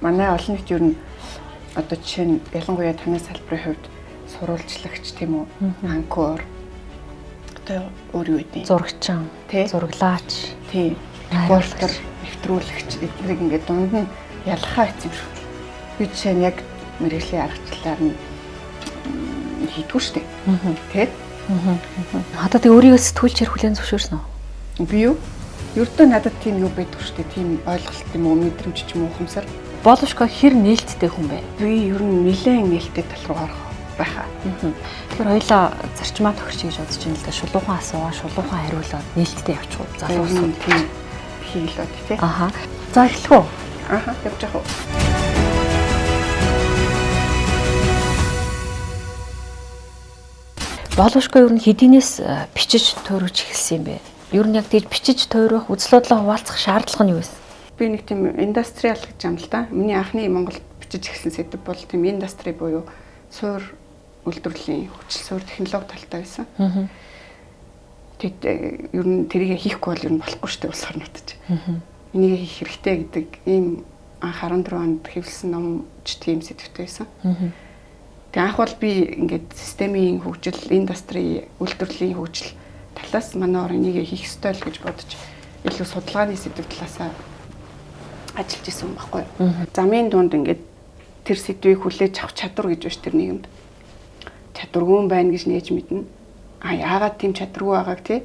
манай олон нийт ер нь одоо жишээ нь ялангуяа таны салбарын хувьд сурвалжлагч тийм үү? Анкор. Одоо өөр юу гэдэг? Зурагчин, зураглаач, тийм. Репортер, нэвтрүүлэгч эднийг ингээд дунд нь ялхаа хийсэн шүү. Би жишээ нь яг мэргэжлийн аргачлалаар нь хийдгүү штэ. Тэ? Одоо тэг өөрийгөө сэтгүүлчээр хүлээн зөвшөөрсөн үү? Би юу? Ердөө надад тийм юу байдаг штэ. Тийм ойлголт юм уу, мэдрэмж ч юм уу, ухамсар. Боловшко хэр нээлттэй хүн бэ? Би ер нь нэлээд нээлттэй тал руу орох байхаа. Тэгэхээр хоёлаа зарчмаа тохирч гэж бодож байна л да. Шулуухан асуугаа, шулуухан хариулаад нээлттэй явчих уу? Залуусан тийм хийлээд тий. Аха. За эхлэх үү? Аха, явж яах вэ? Боловшко ер нь хэдийнээс бичиж туурж эхэлсэн юм бэ? Ер нь яг тийж бичиж туурах, үзэл бодлоо хуваалцах шаардлага нь юу вэ? Би нэг тийм индастриал гэж юм л да. Миний анхны Монголд бичиж эхэлсэн сэдв бол тийм индастри буюу суур үйлдвэрлэлийн хүчил суур технологи талтай байсан. Тэгэд ер нь тэрийг хийхгүй бол ер нь болохгүй шүү дээ улс орнуудад. Энийг хийх хэрэгтэй гэдэг ийм анх 14 онд хэвлсэн номч тийм сэдвтэй байсан. Тэгээ анх бол би ингээд системийн хөгжил, индастри, үйлдвэрлэлийн хөгжил талаас манай орн энийг хийх ёстой л гэж бодож илүү судалгааны сэдв талаасаа ажиллаж исэн юм баггүй. Замын дунд ингээд тэр сэдвийг хүлээж авах чадвар гэж байна тэр нийгэмд. Чадваргүй байна гэж нээж мэднэ. Яагаад тийм чадваргүй байгааг тий?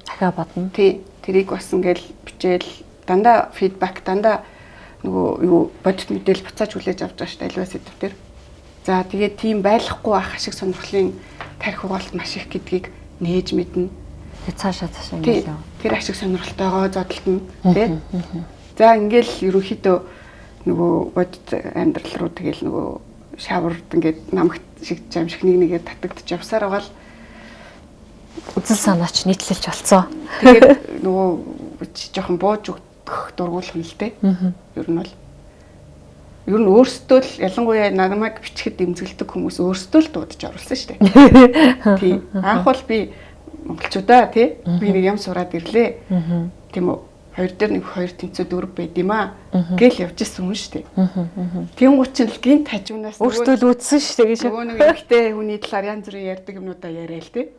Дахиад бодно. Тий. Тэрийг бас ингээл бичээл дандаа фидбек дандаа нөгөө юу бодит мэдээлэл буцааж хүлээж авч байгаа шүү дээ аливаа сэдв төр. За тэгээд тийм байхгүй ах ашиг сонирхлын тарих угаалт маш их гэдгийг нээж мэднэ. Тэгээд цаашаа ингээл тэр ашиг сонирхолтойгоо зодтолтно тий. За ингээл ерөнхийдөө нөгөө бодит амьдрал руу тэгэл нөгөө шавард ингээд намагт шиг жамшиг нэгээ татагдчих явсаар байгаа л үзэл санаач нийтлэлж болцсон. Тэгээд нөгөө жоохон бууж өгөх дургуулсан л дээ. Ер нь өөрсдөө л ялангуяа намайг бичгэд эмзэглэдэг хүмүүс өөрсдөө л дуудаж оруулсан шүү дээ. Тий. Анх бол би монголчуудаа тий би нэг ям сураад ирлээ. Тийм үү. 2 дээр нэг 2 тэнцүү 4 байд юм аа. Гэл явж исэн хүн шүү дээ. Тэнгуут чинь л гинт хажуунаас өөртөө л үдсэн шүү дээ гэж. Нөгөө нэг ихтэй хүний талаар янз бүрийн ярьдаг юмнуудаа яриа л тий.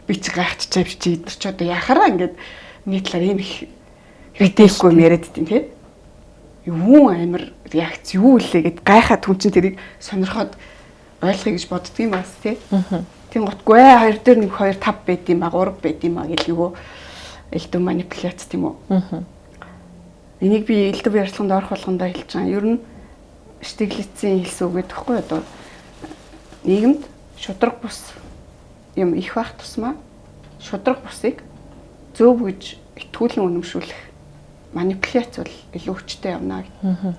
Би ч гайхчихав чи идэр ч одоо яхараа ингээд миний талаар ийм их мэдээхгүй юм яриад дим тий. Юу амир реакц юу илээ гэд гайхаад хүн чинь тэрийг сонирхоод ойлгоё гэж боддөг юм бас тий. Тэнгуутгүй 2 дээр нэг 2 5 байд юм аа 3 байд юм аа гэл юу элдв манипуляц тийм үү. Энийг би элдв ярилцлаганд орох болгондоо хэлж байгаа. Ер нь Штиглицийн хэлсэн үг гэдэг хэвгүй одоо нийгэмд шудраг бус юм их байх тусмаа шудраг бусыг зөв гэж итгүүлэн үнэмшүүлэх манипуляц бол илүү хүчтэй явна гэдэг.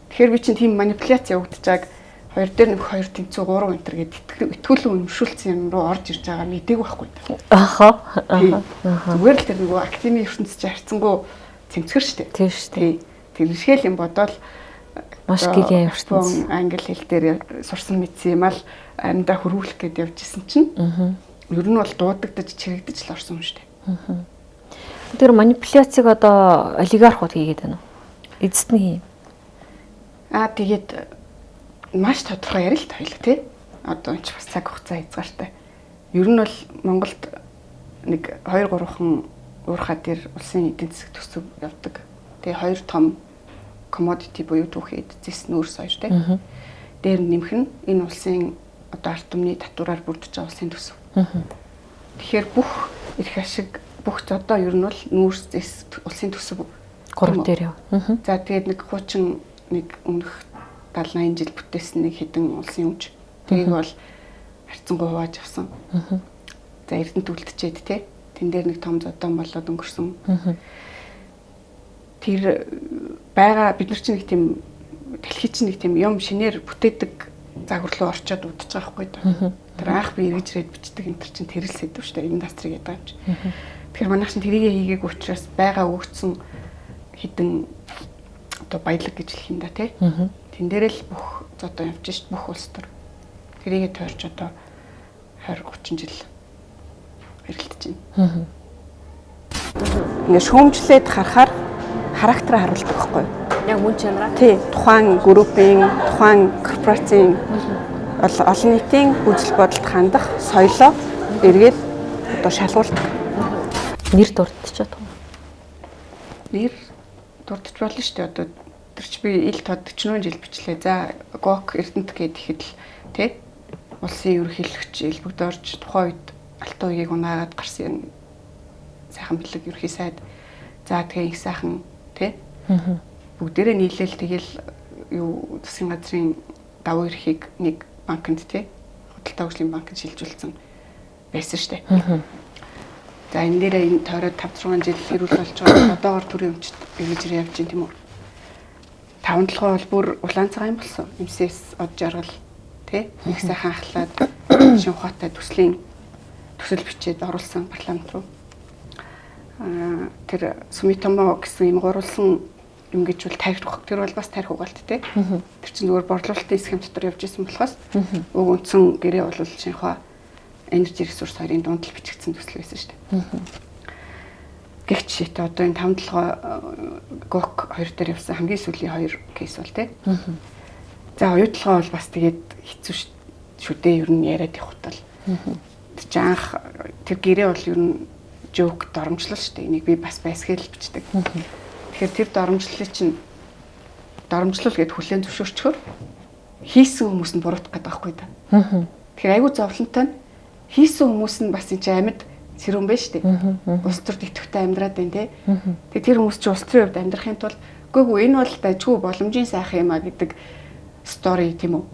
Тэгэхээр би чинь тийм манипуляц явагдаж байгааг 2 дээр нэг 2 тэнцүү 3 энтер гэдэг итгүүлэн үнэмшүүлсэн юм руу орж ирж байгаа мэдээг байхгүй. Аха. Зүгээр л тэр нөгөө академийн ертөнцийн харьцангуй цэмцгэр штэ. Тийм штэ. Тэр шгэл юм бодвол маш гигэн ертөнц англи хэл дээр сурсан мэдсэн юм ал амьдаа хөрвүүлэх гээд явж исэн чинь ер нь бол дуудагдаж чирэгдэж л орсон юм штэ. Тэр манипуляцийг одоо олигархууд хийгээд байна уу? Эцэст нь хий. Тэгээд маш тодорхой ярил л тойлог тий. Одоо ч бас цаг хугацаа хязгаартай. Ер нь бол Монголд нэг 2 3хан уурхаа дээр улсын эдийн засаг төсөв явдаг. Тэгээ 2 том commodity буюу түүхий эзэс нүүр соёж тий. Дээр нэмэх нь энэ улсын одоо ард түмний татвараар бүрдэж байгаа улсын төсөв. Тэгэхээр бүх эрх ашиг бүх одоо ер нь бол нүүрс зэс улсын төсөв 3 дээр яв. За тэгээд нэг хуучин нэг өмнөх 70-80 жил бүтээсэн нэг хэдэн улсын өмч. Тэрийг бол харьцангуй хувааж авсан. За Эрдэнэт үлдчихэд тий. Тэн дээр нэг том зодон болоод өнгөрсөн. Тэр байгаа бид нар чинь нэг тийм дэлхий чинь нэг тийм юм шинээр бүтээдэг загвар руу орчоод удаж байгаа хгүй даа. Тэр анх би эргэж ирээд бичдэг энэ төр чинь тэрэл сэдв шүү дээ. Индастри гэдэг юм чи. Тэгэхээр манайх чинь тэрийг хийгээг учраас байгаа өгцсөн хэдэн одоо баялаг гэж хэлэх юм да тий. Тэн дээр л бүх одоо явж шít бүх улс төр. Тэрийгэ тойрч одоо 20 30 жил эргэлдэж байна. Ингээ шүүмжлээд харахаар характер харуулдаг байхгүй юу? Яг мөн чанараа. Тий, тухайн группийн, тухайн корпорацийн олон нийтийн үзэл бодолд хандах соёлоо эргээд одоо шалгуулдаг. Нэр дурдчиход байна. Нэр дурдж болно шүү дээ. Одоо тэр чи би ил тод 40 жил бичлээ. За ГОК Эрдэнэт гээд ихэд л тий улсын ерөнхийлөгч элбэгдорж тухайн үед Алтан уягийг унаагаад гарсан сайхан бэлэг ерөнхий сайд. За тэгээ их сайхан тий бүгдээрээ нийлээл тэгэл юу засгийн газрын давуу эрхийг нэг банкнд тий худалдаа хөгжлийн банкнд шилжүүлсэн байсан шүү дээ. За энэ дээрээ энэ тойроод 5-6 жил хэрүүл болж байгаа. Одоогоор төрийн өмчт эргэлж явж байна тийм үү? 5-7 бол бүр улаан цагаан болсон. МСС од жаргал тий нэг сайхан ахлаад шин ухаатай төсөл бичээд оруулсан парламент руу. Тэр Сумитомо гэсэн юм гурвалсан юм гэж бол тарих тэр бол бас тарих угаалт тий. Тэр чинь зүгээр борлуулалтын схем дотор явж исэн болохоос өг үндсэн гэрээ бол шинхаа энержи ресурс хоёрын дунд л бичигдсэн төсөл байсан шүү дээ. Гэвч шийдэ одоо энэ 5-7 ГОК 2 дээр явсан хамгийн сүүлийн 2 кейс бол тий. За оюутлогоо бол бас тэгээд хэцүү шүү дээ ер нь яриад явах тал. Тэр чи анх тэр гэрээ бол ер нь жоок доромжлол шүү дээ. Энийг би бас байсгээл бичдэг. Тэгэхээр тэр доромжлолыг чинь доромжлол гэд хүлэн зөвшөөрчхөр хийсэн хүмүүс нь буруутгах гэдэг байхгүй да. Тэгэхээр айгүй зовлонтой нь хийсэн хүмүүс нь бас энэ амьд сэрүүн байж штэ. Улс төрд идэвхтэй амьдраад байна те. Тэгээ тэр хүмүүс чи улс төрийн хувьд амьдрахын тулд үгүй энэ бол дайггүй боломжийн сайхан юм а гэдэг стори тийм үү.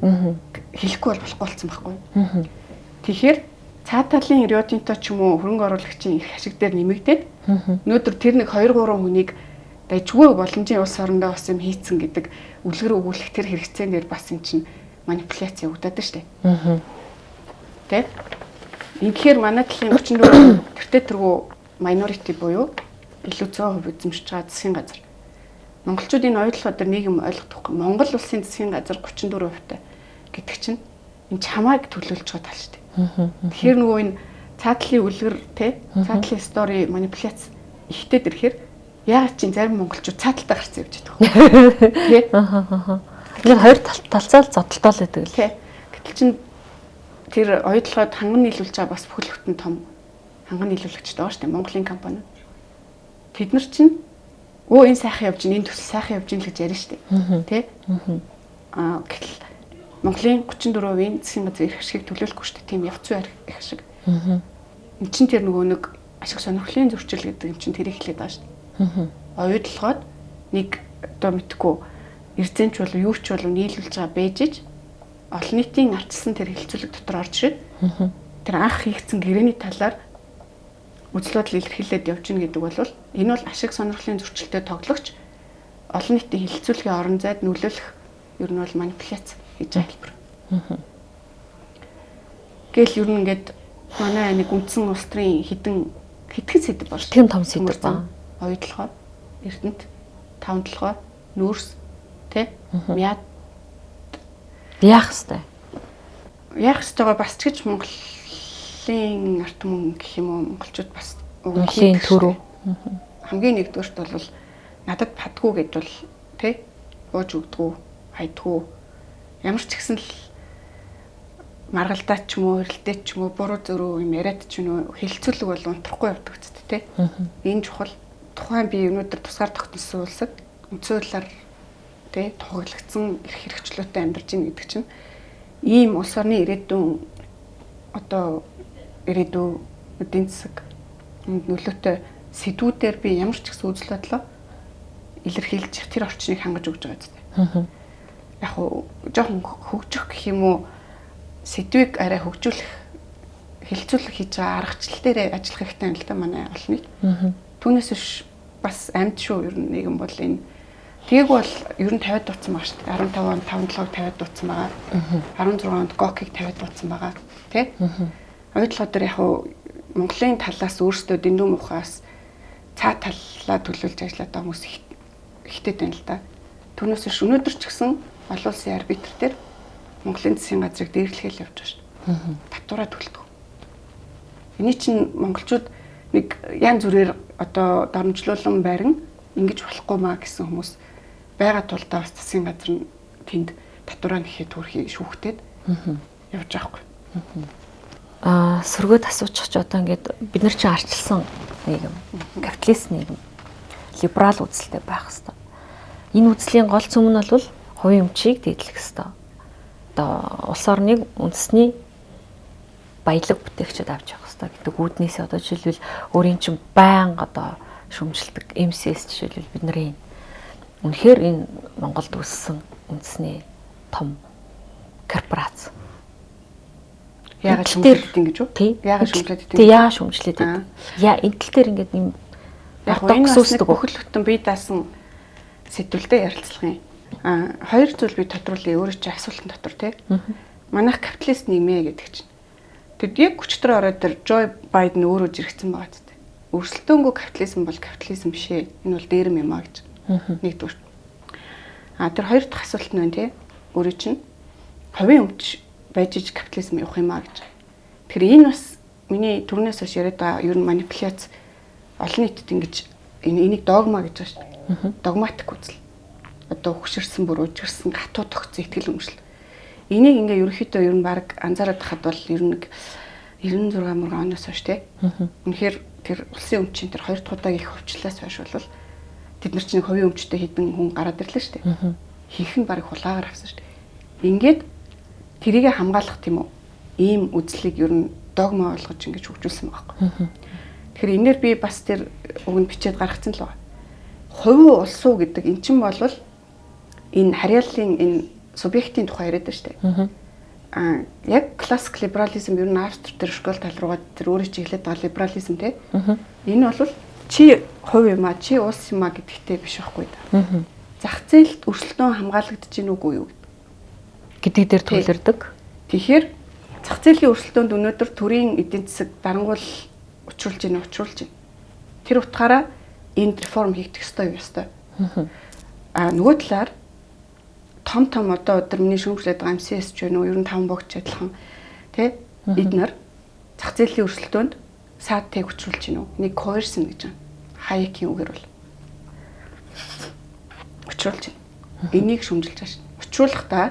Хэлэхгүй болохгүй болсон байхгүй. Тэгэхээр цаад талын Рио Тинто ч юм уу хөрөнгө оруулагчийн их ашиг дээр нэмэгдээд өнөөдөр тэр нэг 2-3 хүнийг дайггүй боломжийн улс орондоо бас юм хийцэн гэдэг үлгэр өгүүлэх тэр хэрэгцээн дээр бас эн чинь манипуляц явагдаад штэ. Тэ? Инхээр манай талын 34 тэртээ тэргүү minority буюу илүү 100% эзэмшиж байгаа засгийн газар. Монголчуудын ойлгох өдөр нэг юм ойлгохгүй. Монгол улсын засгийн газар 34% гэдэг чинь энэ чамайг төлөөлж байгаа тал шүү дээ. Тэгэхээр нөгөө энэ цаатлын үлгэр те цаатлын стори манипуляц ихтэй дэрхээр яагаад чинь зарим монголчууд цааталтаа гарцсан явж байгаа. Тэ? Энэ хоёр талцаал зодтолтол байдаг л. Тэ. Гэтэл чинь тэр оюутлогод ханган нийлүүлж байгаа бас бүхэл бүтэн том ханган нийлүүлэгчтэй байгаа шүү дээ Монголын компани. Тэд нар чинь энэ сайхан явж гин энэ төсөл сайхан явж гин л гэж ярьж шүү дээ. Тэ? Гэтэл Монголын 34%-ийн засгийн газрын эрх ашигыг төлөөлөхгүй шүү дээ. Тийм явцсан их ашиг. Энд чинь тэр нөгөө нэг ашиг сонирхлын зөрчил гэдэг юм чинь тэр их хэлээд байгаа шүү дээ. Оюутлогод нэг одоо мэдхгүй эрдэнэч болов юу ч болов нийлүүлж байгаа бэжж олон нийтийн арчилсан тэр хэлцүүлэг дотор орж ирээд тэр анх хийгдсэн гэрээний талаар үзлүүд илэрхийлээд явж гин гэдэг бол энэ бол ашиг сонирхлын зөрчилтэй тоглогч олон нийтийн хэлцүүлгийн орон зайд нөлөөлөх ер нь бол манипуляц хийж байгаа хэлбэр. Гэл ер нь ингээд манай нэг үндсэн улс төрийн хэдхэн сэдв байна. Тийм том сэдв байна. Оюутлогоо, Эрдэнэт, 5-7 нүүрс, тэ? Мяд яах хэвээр. Яах хэвээр бас ч гэж Монголын ард түмэн гэх юм уу монголчууд бас Монголын төрөө хамгийн нэгдүгээрт бол надад падгүй гэж бол тэ бууж өгдгүү хайдгүү ямар ч ихсэн л маргалдаа ч юм уу хэрэлдээ ч юм уу буруу зөрөө юм яриад ч юм уу хэлцүүлэг бол унтрахгүй явдаг ч тэ энэ чухал тухайн би өнөөдөр тусгаар тогтносон улсад үндсөөлөөр тэ тоглогдсон эрх хэрэгчлөөтэй амьдарч ийн гэдэг чинь ийм улс орны ирээдүйн одоо ирээдүй эдийн засаг нөлөөтэй сэдвүүдээр би ямар ч гэсэн үзэл бодлоо илэрхийлж тэр орчныг хангаж өгч байгаа зү. Яг хуу жоохон хөгжих гэх юм уу сэдвийг арай хөгжүүлэх хилцүүлэх хийж байгаа аргачлал дээр ажиллах хэрэгтэй юм л да манай олон нийт. Түүнээс биш бас амьд шүү ер нь нэгэн бол энэ Тээг бол ер нь 50-д дутсан байгаа шүү дээ. 15 онд 5-7-г 50-д дутсан байгаа. 16 онд ГОК-ыг 50-д дутсан байгаа. Тэ? Оюутлогоо дээр яг Монголын талаас өөрсдөө дэндүү мухаас цаа талаа төлөөлж ажиллаад байгаа хүмүүс ихтэй байна л да. Түүнээс биш өнөөдөр ч гэсэн олон улсын арбитр дээр Монголын засгийн газрыг дээрлэхэл явж байгаа шүү дээ. Татвараа төлдөг. Эний чинь монголчууд нэг янз бүрээр одоо дарамжлуулан барин ингэж болохгүй маа гэсэн хүмүүс байгаа тулдаа бас засгийн газар нь тэнд татвараа нэхээ төрхийг шүүхтээд явж байгаа хгүй. Сөргөөд асуучих ч одоо ингээд бид нар чинь арчилсан нийгэм, капиталист нийгэм, либерал үзэлтэй байх хэрэгтэй. Энэ үзлийн гол цөм нь бол хувийн өмчийг дэдлэх хэрэгтэй. Одоо улс орныг үндэсний баялаг бүтээгчид авч явах хэрэгтэй гэдэг үүднээсээ одоо жишээлбэл өөрийн чинь байнга одоо шүмжилдэг МСС жишээлбэл бидний үнэхээр энэ Монголд үүссэн үндэсний том корпорац. Яагаад шүмжлээд ингэж үү? Яагаад шүмжлээд гэдэг? Яагаад шүмжлээд гэдэг? Энэ тал дээр ингээд юм яг энэ үсдэг бүхэл бүтэн бие даасан сэтгүүлдээ ярилцлах юм. Хоёр зүйл би тодруулъя. Өөрөө чи асуултын дотор тий. Манайх капиталист нийгмээ гэдэг чинь. Тэгэд яг хүчтэй ороод тэр Джо Байден өөрөө жиргсэн байгаа ч тий. Өрсөлдөөнгүй капитализм бол капитализм биш ээ. Энэ бол дээрэм юм аа гэж. Нэгдүгээр. Тэр хоёр дахь асуулт нь байна тий. Өөрөө чинь хувийн өмч байж иж капитализм явах юм аа гэж. Тэгэхээр энэ бас миний түрнээс хойш яриад байгаа ер нь манипуляц олон нийтэд ингэж энийг догма гэж байна шүү дээ. Догматик үзэл. Одоо хөшөрсөн бүр үжирсэн гатуу тогтсон ихтгэл өмчлөл. Энийг ингээ ерөөхдөө ер нь баг анзаараад хахад бол ер нь 96 мөргөн оноос хойш тий. Үнэхээр тэр улсын өмчийн тэр хоёр дахь удаагийн их хөвчлээс хойш бол тэд нар чинь хувийн өмчтэй хэдэн хүн гараад ирлээ шүү дээ. Хийх нь баг хулаагаар авсан шүү дээ. Ингээд тэрийгэ хамгаалах тийм үү? Ийм үзлийг ер нь догма болгож ингэж хөгжүүлсэн байгаа. Тэгэхээр энээр би бас тэр үгэнд бичээд гаргацсан л байна. Хувийн улс уу гэдэг эн чинь болвол энэ харьяаллын энэ субъектийн тухай яриад байна шүү дээ. Яг классик либерализм ер нь Австри тэр школ тал руугаа тэр өөрөө чи хэлээд байгаа либерализм те. Энэ бол чи хувь юм а чи улс юм а гэдэгтэй биш байхгүй да. Зах зээлд өрсөлдөөн хамгаалагдаж гин үгүй юу гэдэг дээр төвлөрдөг. Тэгэхээр зах зээлийн өрсөлдөөнд өнөөдөр төрийн эдийн засаг дарангуул учруулж байна. Тэр утгаараа энэ реформ хийгдэх ёстой. Нөгөө талаар том одоо өдөр миний шүүмжлээд байгаа МСС ч вэ нүү ер нь 5 богч адилхан тий эднэр зах зээлийн өрсөлдөөнд саатыг учруулж байна уу? Нэг coercion гэж байна. Хайекийн үгээр бол учруулж байна. Энийг шүүмжилж байгаа шин. Учруулахдаа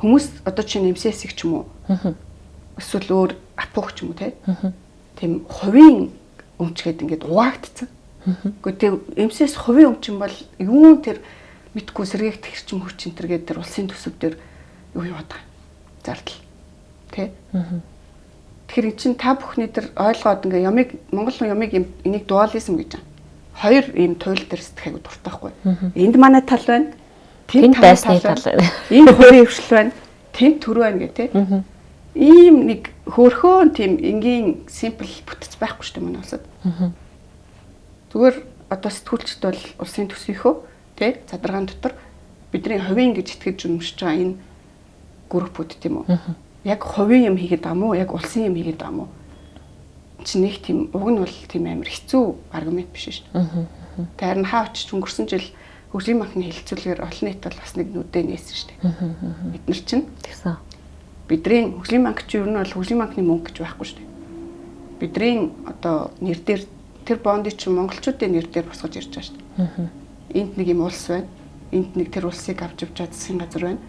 хүмүүс одоо чинь МСС-ийг ч юм уу эсвэл өөр апуух ч юм уу тийм хувийн өмч гэдэг ингээд угаагдцсан. Гэхдээ МСС хувийн өмч юм бол юу тэр мэдгүй сэргээгт хэрчим хүч энэ төргээд тэр улсын төсөв дээр юу яваад байгаа. Зардал. Тэ? Тэгэхээр эн чинь та бүхний тэр ойлгоод ингээ ямиг Монгол ямиг энийг дуализм гэж байна. Хоёр ийм туйл дээр сэтгэхийг дуртай байхгүй. Энд манай тал байна. Тэнд дайсны тал байна. Энэ хувийн хвшил байна. Тэнд төр байна гэх тээ. Ийм нэг хөөрхөн тийм энгийн симпл бүтц байхгүй шүү дээ манай улсад. Зүгээр одоо сэтгүүлчд бол улсын төсвийнхөө тий задаргаан дотор бидний хувийн гэж итгэж өмшөж байгаа энэ группүүд тийм үү? Яг хувийн юм хийгээд байгаа мó, яг улсын юм хийгээд байгаа мó? Чи нэг тийм уг нь бол тийм амар хэцүү аргумент биш шүү дээ. Тэр нь хаа очиж өнгөрсөн жил хөгжлийн банкны хэлэлцүүлгээр олон нийт бол бас нэг нүдэ нээсэн шүү дээ. Бид нар чинь тэгсэн. Бидний хөгжлийн банк чинь ер нь бол хөгжлийн банкны мөнгө гэж байхгүй шүү дээ. Бидний одоо нэр дээр тэр бондыг чинь монголчуудын нэр дээр босгож ирж байгаа шүү дээ. Энд нэг юм улс байна. Энд нэг тэр улсыг авч явж байгаа засгийн газар байна.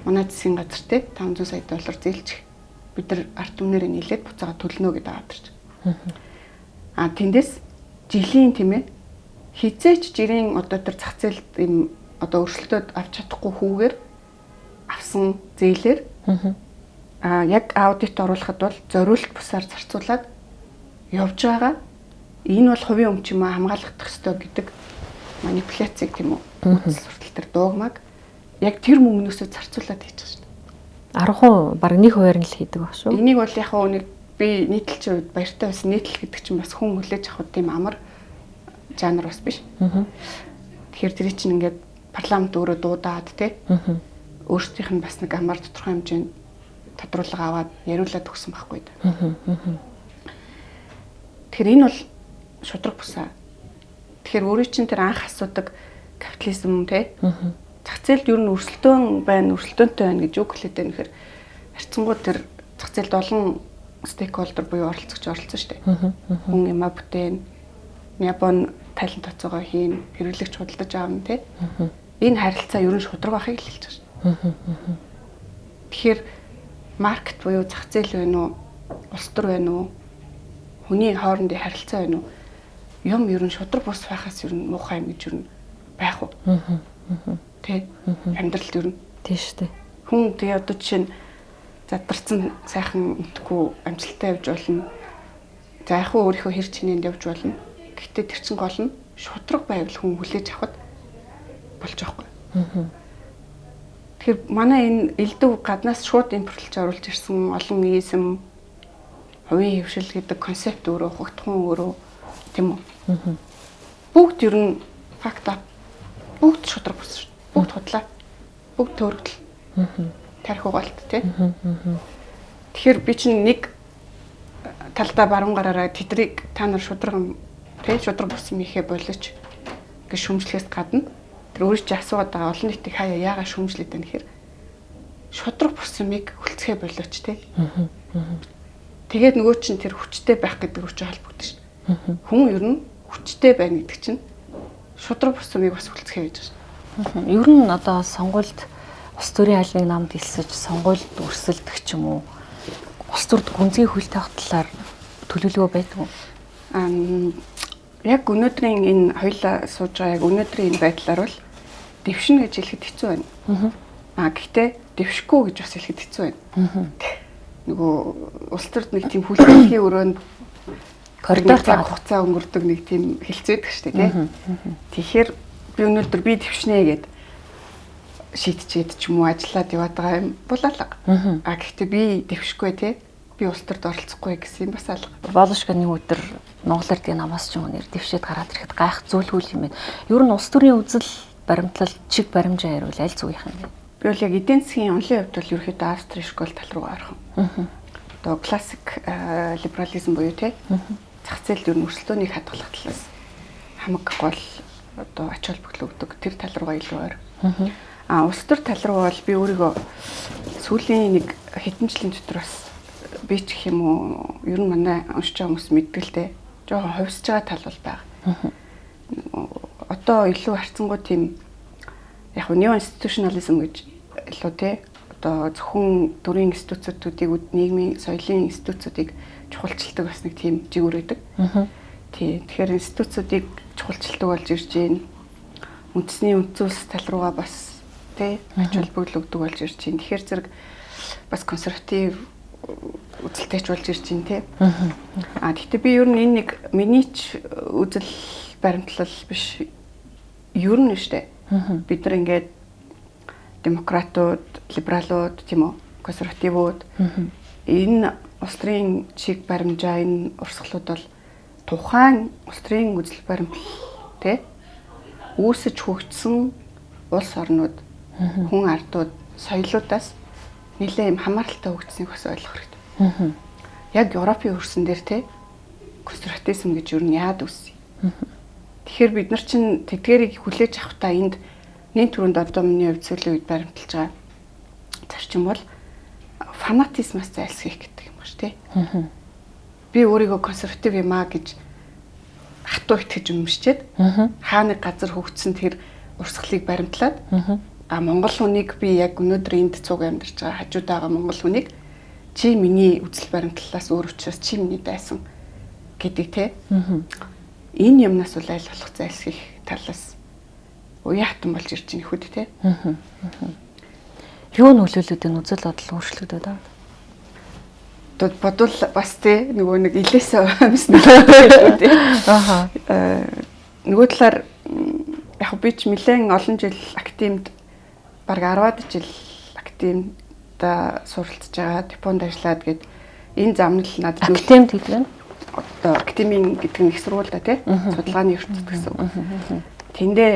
Манай засгийн газар те 500 сая доллар зээлчих. Бид нар арт үнээрээ нийлээд буцаага төлнө гэдэг аваад ирж. Тэндээс жилийн тийм ээ хизээч жирийн одоо тэр зах зээлд юм одоо өрсөлдөөд авч чадахгүй хүүгээр авсан зээлээр яг аудит оруулахад бол зориулт бусаар зарцуулаад явж байгаа. Энэ бол хувийн өмч юм хамгаалагдах ёстой гэдэг манипуляцийг тийм үү суртал тэр догмаг яг тэр мөнгнөөсөө зарцуулаад хийж байгаа шүү дээ. 10% баг 1% нь л хийдэг баг шүү. Энийг бол яг нэг би нийтлэлчийн үед баяртай байсан. Нийтлэл гэдэг чинь бас хүн хүлээж авах тийм амар жанр бас биш. Тэгэхээр тэр чинь ингээд парламент өөрөө дуудаад тий. Өөрсдийнх нь бас нэг амар тодорхой хэмжээнд тодруулга аваад яриулаад өгсөн байхгүй да. Тэгэхээр энэ бол шудраг бусаа. Тэгэхээр өөрийн чинь тэр анх асуудаг капитализм тий. Зах зээлд ер нь өрсөлдөөн байна, өрсөлдөөнтэй байна гэж үг хэлээд байна. Тэгэхээр харьцангуй тэр зах зээлд олон стейкхолдер буюу оролцогч оролцсон шүү дээ. Хүн ямаа бүтээн, Япон тайлан тоцоогоо хийн, хэрэглэгч худалдаж аавна тий. Энэ харилцаа ер нь шудраг байхыг хэлж байгаа шүү. Тэгэхээр маркет буюу зах зээл байна уу, улс төр байна уу, хүний хоорондын харилцаа байна уу? Юм ер нь шудраг бус байхаас ер нь муухай юм гэж ер нь байх уу? Тэ амьдралд ер нь тийм шүү дээ. Хүн тэгээ одоо жишээ нь задарсан сайхан мэдгүй амжилттай явж болно. За яг хөө өөрийнхөө хэр чинээнд явж болно. Гэхдээ тэр чин гол нь шудраг байвал хүн хүлээж авахд болж байгаа хгүй. Тэгэхээр манай энэ элдв гаднаас шууд импортлж оруулж ирсэн олон ийсэм хувийн хөвшил гэдэг концепт өөрөө хогтхон өөрөө тийм үү? Бүгд ер нь факт бүгд шудраг болсон шүү. Бүгд худлаа. Бүгд төөргөл. Тарих угаалт тий. Тэгэхээр би чинь нэг талдаа баруун гараараа тэдрийг та нар шудраг тий шудраг болсон ихэ болооч гэж шүмжлэхээс гадна тэр өөрөө ч асууад байгаа олон нийтийг хаяа яагаад шүмжлээд байна гэхээр шудраг болсон миг хүлцгээ болооч тий. Тэгээд нөгөө чинь тэр хүчтэй байх гэдэг хүчтэй холбогдсон шүү. Хүн ер нь хүчтэй байна гэдэг чинь шудраг болсон миг бас хүлцгээ байж байгаа. Ер нь одоо сонгуульд улс төрийн албыг намд илсэж сонгуульд өрсөлдөх ч юм уу улс төрд гүнзгий хөл тавих талаар төлөвлөгөө байдаг уу? Яг өнөөдрийн энэ хоёулаа сууж байгаа яг өнөөдрийн энэ байдлаар бол дэвшнэ гэж хэлэхэд хэцүү байна. Гэхдээ дэвшгүй гэж бас хэлэхэд хэцүү байна. Нөгөө улс төрд нэг тийм хүлээлгийн өрөөнд коридор хугацаа өнгөрдөг нэг тийм хэлцээдэг шүү дээ тий. Тэгэхээр би өнөөдөр би дэвшнэ гэд шийдчихэд ч юм уу ажиллаад яваад байгаа юм булаалга. Гэхдээ би дэвшгүй тий. Би улс төрд оролцохгүй гэсэн юм бас алга. Болошко нэг өдөр Монголоор тийм намаас ч юм уу нэр дэвшээд гараад ирэхэд гайх зүйлхүүл юм байна. Ер нь улс төрийн үзэл баримтлал чиг баримжаа ярил аль зүгийнх юм бэ? Би бол яг эдийн засгийн онлын хувьд бол ерөөхдөө австрийн школ тал руу орхон. Одоо классик либерализм буюу тий. Зах зээлд ер нь өрсөлдөөнийг хадгалах талаас хамаг гол одоо ач холбогдол өгдөг тэр тал руугаа илүү ойр. Улс төр тал руу бол би өөрийгөө сүүлийн нэг хэдэн жилийн дотор бас би ч гэх юм уу ер нь манай уншиж байгаа хүмүүс мэддэг л дээ. Жохон хувьсж байгаа тал бол байгаа. Одоо илүү харцсангуй тийм яг нь нeo институционализм гэж илүү тий. Одоо зөвхөн төрийн институцуудыг нийгмийн соёлын институцуудыг чухалчилдаг бас нэг тийм жигүүр байдаг. Тий. Тэгэхээр институцуудыг чухалчилдаг болж ирж байна. Үндэсний үндсүүлс тал руугаа бас тий ач холбогдол өгдөг болж ирж байна. Тэгэхээр зэрэг бас консерватив үзэлтэйч болж ирж байна тий. Гэхдээ би ер нь энэ нэг миний ч үзэл баримтлал биш ер нь штэ. Бид нар ингээд демократууд, либералууд тийм үү, консервативууд энэ улс төрийн чиг баримжаа энэ урсгалууд бол тухайн улс төрийн үзэл баримтлал тий үүсэж хөгжсөн улс орнууд, хүн ардууд, соёлоодаас нэлээд юм хамааралтай хөгжсөнийг бас ойлгох хэрэгтэй. Яг Европын хөрсөн дээр тий консерватизм гэж юу н яад үсэ. Тэгэхээр бид нар чинь тэдгэрийг хүлээж авахдаа энд нэг түрүүнд одоо миний хувьд сүүлийн үед баримталж байгаа зарчим бол фанатизмаас зайлсхийх гэдэг юм шүү тий. Би өөрийгөө консерватив юм аа гэж хатуу итгэж өмшчээд хааны газар хөгжсөн тэр урсгалыг баримтлаад Монгол хүнийг би яг өнөөдөр энд цуг амьдарч байгаа хажууд байгаа монгол хүнийг чи миний үзэл баримтлалаас өөр учраас чи миний дайсан гэдэг те. Энэ юмнаас бол аль болох зайлсхийх талаас уяатан болж ирж байгаа нөхөд те. Юу нөлөөлөд энэ үзэл бодол өөрчлөгдөд байгаа? Бодвол бас те нөгөө нэг илээсээ амьс нөлөөлөд те. Нөгөө талаар яг би ч нэлээд олон жил академид бараг 10-аад жил академид суралцж байгаа, Японд ажиллаад гээд энэ замнал надад академид гэдэг нь одоо академийн гэдэг нь их сургууль да тий судалгааны ертөнцийн гэсэн. Тэндээ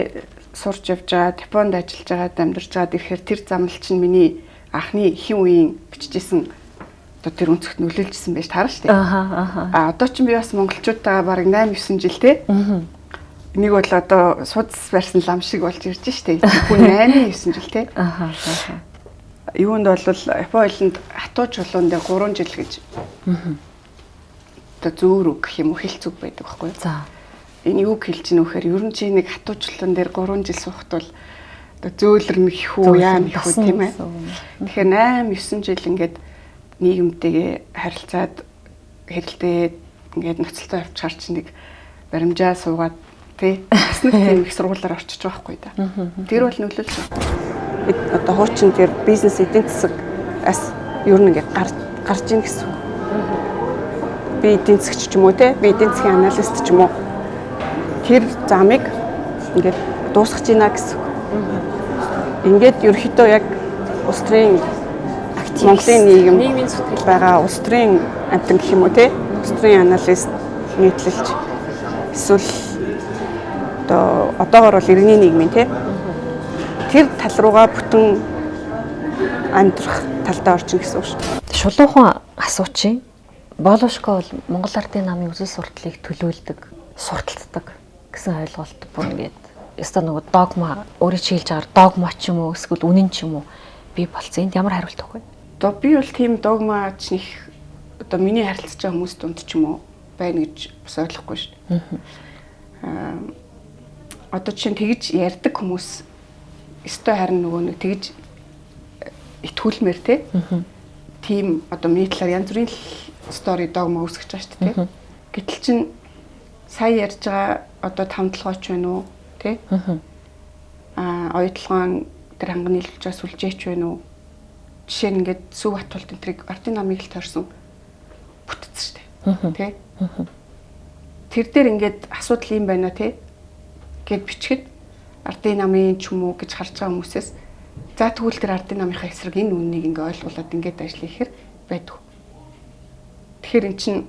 сурч явж байгаа, Японд ажиллаж байгаад амьдарч байгаад ирэхээр тэр замнал чинь миний анхны хин үеийн бичижсэн одоо тэр өнцөгт нөлөөлжсэн байж таарна шүү дээ. Одоо ч би бас монголчуудтайгаа бараг 8-9 жил тий. Нэг бол одоо судас барьсан лам шиг болж ирж штэ. Хүн 8-9 жил те. Юунд бол Япон хэлэнд хатуу чулуунд 3 жил гэж. Одоо зөөр үг гэх юм уу хэлцүг байдаг байхгүй юу? За. энэ юу хэлж гинэ вэхээр ер нь чи нэг хатуучлан дээр 3 жил суухад бол одоо зөөлрөн их үү яа их үү тийм ээ. Тэгэхээр 8 9 жил ингээд нийгэмтэйгээ харилцаад хэрэлдээд ингээд ноцолтой явчихар чи нэг баримжаа суугаад тий бас нэг тийм их сургуулаар орчиж байгаа хгүй да. Тэр бол нөлөөлж байна. Бид одоо хуучин тэр бизнес эдийн засаг бас ер нь ингээд гарч ийн гэсэн. Би эдийн засгч ч юм уу тий би эдийн засгийн аналист ч юм уу тэр замыг ингээд дуусгаж ийна гэсэн. Ингээд ерөөхдөө яг улс төрийн Монголын нийгэмийн зүтгэл байгаа улс төрийн амтан гэх юм уу те улс төрийн аналист нийтлэлч эсвэл одоогоор бол иргэний нийгмийн те тэр тал руугаа бүтэн амьдрах талдаа орчин гэсэн үг шүү. Шулуухан асуучих. Болошко бол Монгол Ардын намын үзэл сурталыг төлөөлдөг, сурталцдаг гэсэн ойлголт бүр ингээд ёстой нөгөө догма өөрөө чи хэлж байгаа догма ч юм уу эсвэл үнэн ч юм уу би болцсон. Энд ямар хариулт өгөх вэ? Одоо би бол тийм догмач нэг одоо миний харилцаж байгаа хүмүүс дунд ч юм уу байна гэж бас ойлгохгүй шүү дээ. Одоо чинь тэгж ярьдаг хүмүүс өстой харин нөгөө нэг тэгж итгүүлмээр те. Тийм одоо миний талаар янз бүрийн стори догма үүсгэж байгаа шүү дээ. Гэтэл чин сая ярьж байгаа одоо 5 толгойч байна уу те? Оюутлогоон тэр ханганы нийлүүлж байгаа сүлжээч байна уу? Жишээ нь ингээд сүв хатуулт энтрийг ардын намыг л тойрсон бүтцсэн шүү дээ. Тэ? Тэр дээр ингээд асуудал юм байна те гэд бичгэд ардын намын ч юм уу гэж харж байгаа хүмүүсээс за тэгвэл тэр ардын намынхаа эсрэг энэ үннийг ингээд ойлгуулад ингээд ажил хийхээр байдаг. Тэгэхээр эн чинь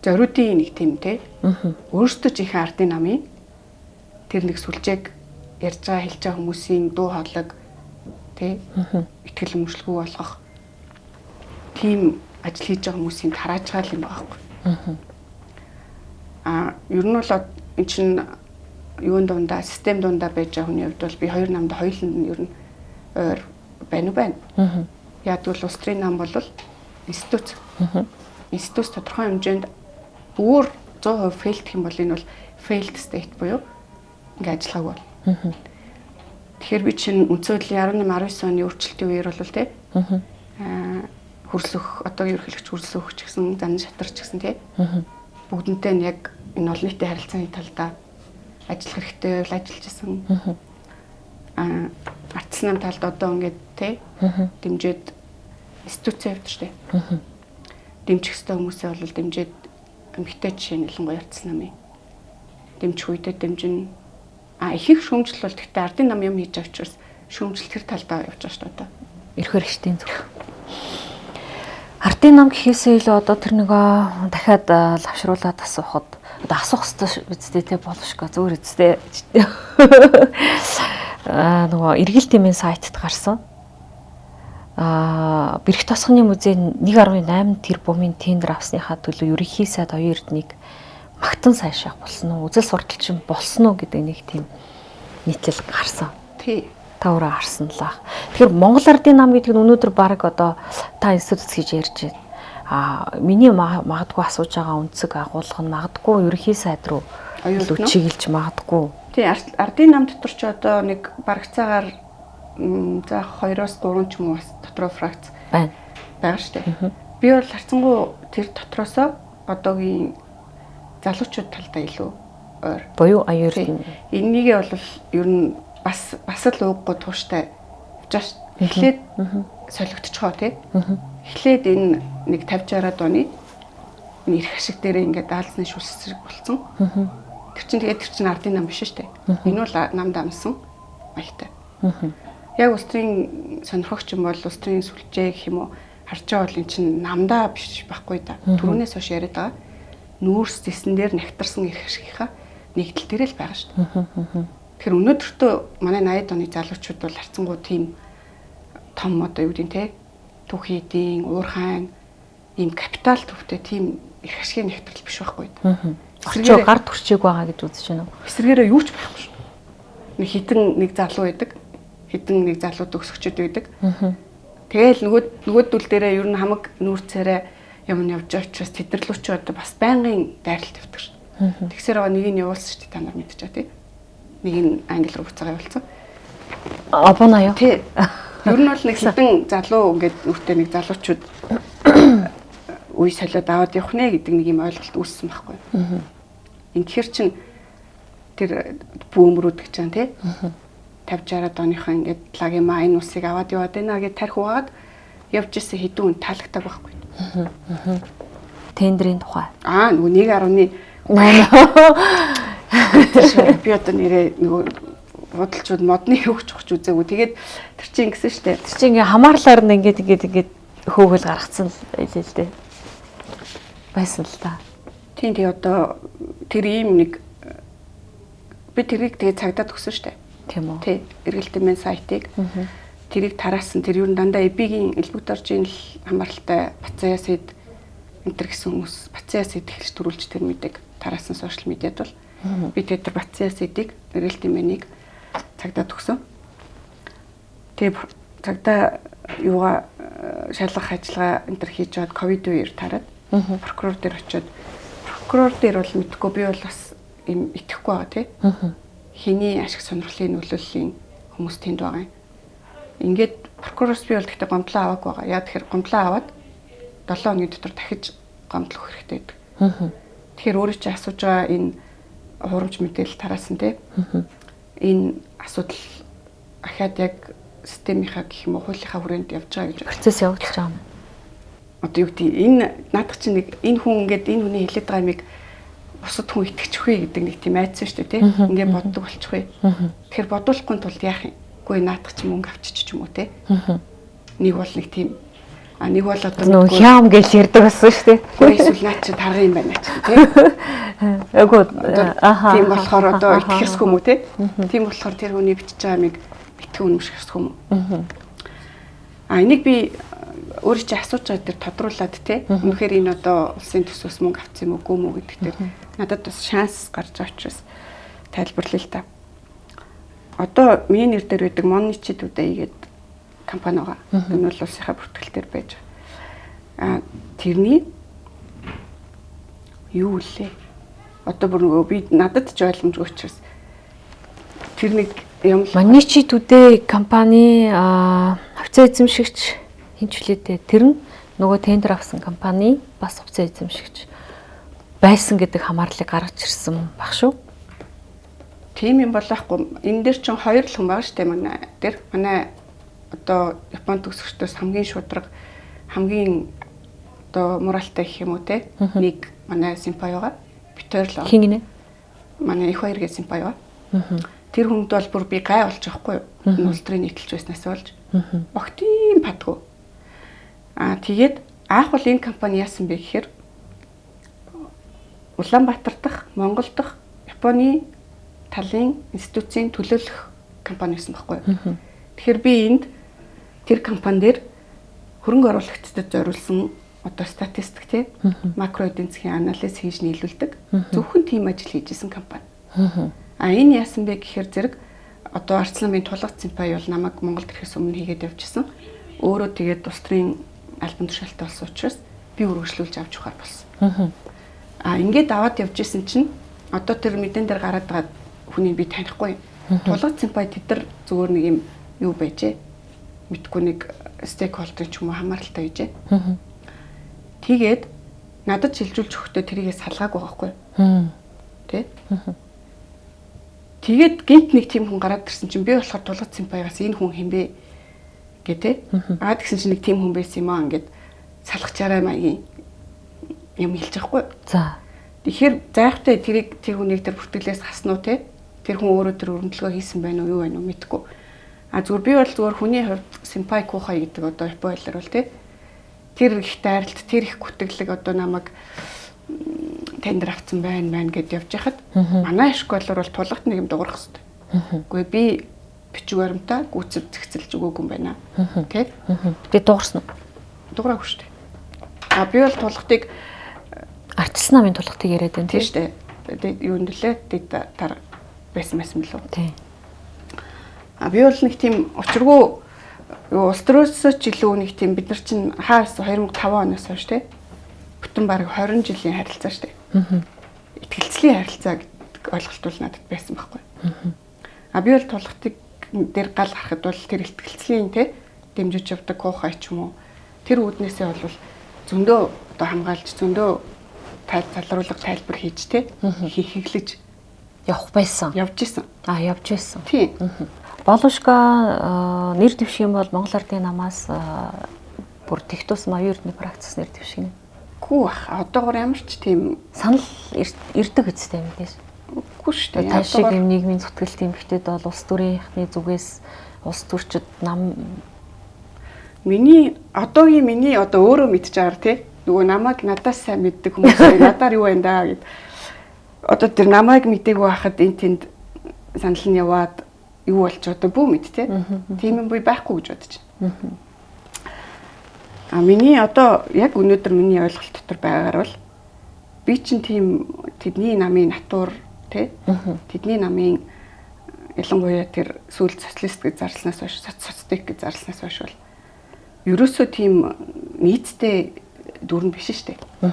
зориудын нэг тийм те өөрсдөө ч их ардын намын тэр нэг сүлжээг ярьж байгаа хэлж байгаа хүмүүсийн дуу хоолойг тэ итгэл өмчлөгөө болгох тийм ажил хийж байгаа хүмүүсийн тарааж байгаа юм байгаа байхгүй. Ер нь бол эн чинь юун дундаа систем дундаа байж байгаа хүний хувьд бол би хоёр намд хоёуланд нь ер нь ойр байна. Яг бол улс төрийн нам бол институт. Институт тодорхой хэмжээнд бүр 100% failed юм бол энэ бол failed state буюу ингээ ажиллаагүй бол. Тэгэхээр би чинь үндсөдлийн 18-19 оны өөрчлөлтийн үеэр бол тий хөрслөх одоо ерөнхийлөгч хөрслөх ч гэсэн зан шатарч гэсэн тий бүгднтэй нь яг энэ олон нийтийн харилцааны талдаа ажиллах хэрэгтэй бол ажиллаж исэн. Ардсан нам талд одоо ингээд тий дэмжиж институцийн хувьд ч тий дэмжих ёстой хүмүүсээ бол дэмжиж эмгтэй жишээ нь ялангуяа ардсан намын дэмжих үедээ дэмжин их шүүмжил бол гэхдээ ардын нам юм хийж байгаа учраас шүүмжил тэр талдаа явж байгаа шүү дээ. Эрхээр штийн зүг. Ардын нам гэхээсээ илүү одоо тэр нөгөө дахиад лавшруулаад асуухад одоо асуух хэрэгтэй үсттэй те болшко зөөр үсттэй. Нөгөө эргэл тэмээ сайтад гарсан. Бэрх тосгоны музейн 1.8 тэрбумын тендер авсныхаа төлөө ерөнхий сайд оюун эрднийг магтан сайшаах болсон уу? Үзэл сурталчин болсон уу гэдэг нэг тийм нийтлэл гарсан. Тий. Та өөрөө харсан л ах. Тэгэхээр Монгол Ардын нам гэдэг нь өнөөдөр баг одоо та институт гэж ярьж байна. Миний магадгүй асууж байгаа үнцэг агуулга нь магадгүй ерөнхий сайд руу чиглэж магадгүй. Тий, ардын нам дотор ч одоо нэг барагцаагаар за 2-3 ч юм уу бас дотроо фракц байгаа шүү дээ. Би бол харцангуй тэр дотроосоо одоогийн залуучууд талдаа илүү ойр. Буюу аюул эрдэнэ. Энийгээ бол ер нь бас л ууггүй тууштай явж эхлээд солигдчихоо тий. Эхлээд энэ нэг 50-60-аад оны энэ эрх ашиг дээр ингээд даалзны шүлсрэг болсон. Тэр чинь ардын нам биш шүү дээ. Энэ бол намд амсан маягтай. Яг улс төрийн сонирхогч юм бол улс төрийн сүлжээ гэх юм уу харж байгаа бол эн чинь намдаа биш байхгүй да. Түрүүнээс хойш яриад байгаа нүүрс зэсэн дээр нягтарсан эрх ашигынхаа нэгдэл дээр л байгаа шүү дээ. Тэгэхээр өнөөдөртөө манай 80-ад оны залуучууд бол харцангуй тийм том одоо юу гэдэг те түүхийдийн уурхайн ийм капитал төвтэй тийм эрх ашигын нягтрал биш байхгүй да. Эсрэгээр гар төрчээг байгаа гэж үзэж байна уу? Эсрэгээрээ юу ч байхгүй шүү. Нэг хитэн нэг залуу байдаг. Хитэн нэг залууд өсгчөд байдаг. Тэгэл нөгөөдөл дээрээ ер нь хамаг нүүрцээрээ юм явж байгаа учраас тэдэрлүүч одоо бас байнгын дайралт тавьдаг шүү. Тэгсээр нэг нь явуулсан шүү дээ та нар мэдчихэ тий. Нэг нь англи руу буцаага явуулсан. Обоно юу? Тий. Ер нь бол нэг хэдэн залуу ингээд нүртэй нэг залуучууд үе солиод аваад явах нэ гэдэг нэг юм ойлголт үүссэн байхгүй. Энэ тэгэхээр чин тэр бөөмрүүд гэж байна тий. 50-60 оныхоо ингээд лагийн майн усыг аваад яваад байна гэж тарих угаад явж исэн хэдэн хүн таалагддаг байхгүй. Тендерийн тухай. Нөгөө 1.8 би одоо нэрээ нөгөө бодолчууд модны хөвч өгч үзээгүй. Тэгээд тэр чинь ингэсэн штэ. Тэр чинь ингээ хамаарлаар нь ингээд хөөгөл гаргацсан л дээ. Байсан л та. Тийм тий одоо тэр ийм нэг би тэрийг тэгээд цагдаад өгсөн штэ. Тийм үү? Тий. Эргэлтэн мэн сайтыг тэрийг тараасан. Тэр юу дандаа эбигийн элбэг доржийн хамааралтай Бацаясэд энтер гэсэн хүмүүс Бацаясэд эхэлж төрүүлж тэр мэдэг тараасан сошиал медиад бол би тэр Бацаясэдийг эргэлтэн мэнийг цагдаад өгсөн. Тэгээ цагдаа юугаа шалгах ажиллагаа энтер хийж чад ковид үеэр тараад прокурор дээр очиод прокурор дээр бол мэдхгүй би бол бас юм итгэхгүй байгаа тий. Хиний ашиг сонирхлын нөлөөллийн хүмүүс тэнд байгаа юм. Ингээд прокурорс би бол гэхдээ гомдлоо аваагүй байгаа. Яа тэгэхээр гомдлоо аваад 7 хоногийн дотор дахиж гомдлох хэрэгтэй байдаг. Тэгэхээр өөрөө чи асууж байгаа энэ хурамч мэдээлэл тараасан тий. Энэ асуудал ахаад яг системийнхаа гэх юм уу хуулийнхаа хүрээнд явж байгаа гэж процесс явагдаж байгаа юм. Одоо юу гэдэг энэ наадах чинь нэг энэ хүн ингээд энэ хүний хэлээд байгаа юмыг бусад хүн итгэчих вэ гэдэг нэг тийм айдсан шүү дээ тий. Ингээд боддог болчих вэ. Тэгэхээр бодуулахгүй тулд яах юм? Үгүй наадах чинь мөнгө авчиж ч юм уу тий. Нэг бол нэг тийм нэг бол одоо нөгөө хям гэж ярьдаг байсан шүү дээ. Үгүй эсвэл наад чи тарга юм байна ч тий. Үгүй тийм болохоор одоо итгэх хэрэгсгүй юм уу тий. Тийм болохоор тэр хүний бичиж байгаа юмыг итгэх үнэмших хэрэгсгүй юм уу. Энийг би өөрөө чи асууж байгаа дээр тодруулаад тий. Үнэхээр энэ одоо улсын төсөөс мөнгө авсан юм уу гүм үү гэдэг дээр надад бас шанс гарч байгаа учраас тайлбарлая л та. Одоо миний нэр дээр байдаг Моничид үдэ игээд компани байгаа. Энэ бол улсынхаа бүртгэлтээр байж байгаа. Тэрний юу лээ? Одоо бүр нөгөө би надад ч ойлгомжгүй учраас тэр нэг юм Моничид үдэ компани хувьцаа эзэмшигч хинчлээдээ тэр нь нөгөө тендер авсан компани бас хувьцаа эзэмшигч байсан гэдэг хамаарлыг гаргаж ирсэн баг шүү. Тийм юм болохгүй. Энэ дээр чинь хоёр л хүн байгаа шүү дээ манай. Тэр манай одоо Японд төгсөгчдөөс хамгийн шудраг хамгийн одоо моралтай гэх юм уу те нэг манай симпай байгаа. Битэр л. Хин гинэ? Манай их хоёргийн симпай байгаа. Тэр хүнд бол бүр би гай болж байгаа хгүй юу? Энэ улс төрийн нийтэлж байснаас болж. Огтын падгүй. Тэгээд анх бол энэ компани яасан бэ гэхээр Улаанбаатар дахь Монгол дахь Японы талын институцийн төлөөлөх компани байсан байхгүй юу? Тэгэхээр би энд тэр компани дээр хөрөнгө оруулагчдад зориулсан одоо статистик тий макро эдийн засгийн анализ хийж нийлүүлдэг зөвхөн тийм ажил хийж исэн компани. Энэ яасан бэ гэхээр зэрэг одоо Арсланбын тулгац симпай бол намайг Монголд ирэхээс өмнө хийгээд явжсэн. Өөрөө тэгээд улс төрийн албан тушаалтай болсон учраас би үргэлжлүүлж авч явахаар болсон. Ингээд аваад явж исэн чинь одоо тэр мэдэн дээр гараад байгаа хүнийг би танихгүй. Тулгац симпай тэд зүгээр нэг юм юу байжээ. Мэдгүй нэг стейкхолдер ч юм уу хамааралтай байжээ. Тэгээд надад шилжүүлж өгөхдөө тэрийгээ салгаагүй байхгүй. Тэ? Тэгээд гинт нэг тийм хүн гараад ирсэн чинь би болохоор тулгац симпайгаас энэ хүн хинбэ гэдэг. Тэгсэн чинь нэг тийм хүн байсан юм аа ингээд салгачаарай маягийн юм хэлж байхгүй. За. Тэгэхээр заахтай тэр хүнийг тэр бүртгэлээс хасна уу те? Тэр хүн өөрөө тэр өрнөлгөө хийсэн байна уу юу байна уу мэдэхгүй. Зүгээр би бол зүгээр хүний хувьд симпай кухай гэдэг одоо японоор бол те. Тэр их дайралт, тэр их гүтгэлэг одоо намайг тендер авсан байна гэд явж хахад манай школоор бол тулгат нэг юм дуурах хэрэгтэй. Үгүй би бичиг баримтаа гүйцэв зэгцэлж өгөөгүй юм байна. Тэ? Би дуурсан уу? Дуураагүй шүү дээ. Би бол тулгатыг артист намын тулгатыг яриад байна тийм шүү дээ. Тэгээд юу нэлээ тар байсан мэлүү. Тийм. Би бол нэг тийм учиргүй улс төрөөс ч илүү нэг тийм бид нар чинь хаас 2005 оноос хойш те бүтэн бараг 20 жилийн харилцаа штэ. итгэлцлийн харилцаа гэдэг ойлголт бол надад байсан байхгүй. А би бол тулгтыг дээр гал гарахад бол тэр итгэлцлийн те дэмжиж явдаг хуухай ч юм уу. Тэр үүднээсээ бол зөндөө одоо хамгаалж зөндөө залруулга тайлбар хийж те хийхиглэж явах байсан. явж исэн. Явж байсан. Тийм. Болушка нэр дэвших юм бол Монгол Ардын намаас бүр тех тусмаа оюутны практикс нэр дэвших нэ. Гүү бах. Одоогор ямар ч тийм санал ирдэг үстэй юм дээс. Үгүй шүү дээ. Та шиг юм нийгмийн зүтгэлт эмэгтэйд бол улс төрийнхний зүгээс улс төрчид нам миний одоо өөрөө мэдчихээр тий нөгөө намайг надаас сайн мэддэг хүмүүс надаар юу байна да гэд одоо тэр намайг мэдээгүй байхад энэ тэнд санал нь яваад юу болч одоо бүү мэд тий тийм юм байхгүй гэж бодож байна. Миний одоо яг өнөөдөр миний ойлголт дотор байгаагаар бол би чинь тийм тэдний намын натур тий тэдний намын ялангуяа тэр сүүл социалист гэж зарлснаас хойш соцтик гэж зарлснаас хойш бол ерөөсөө тийм нийцтэй дүрэн биш шүү дээ.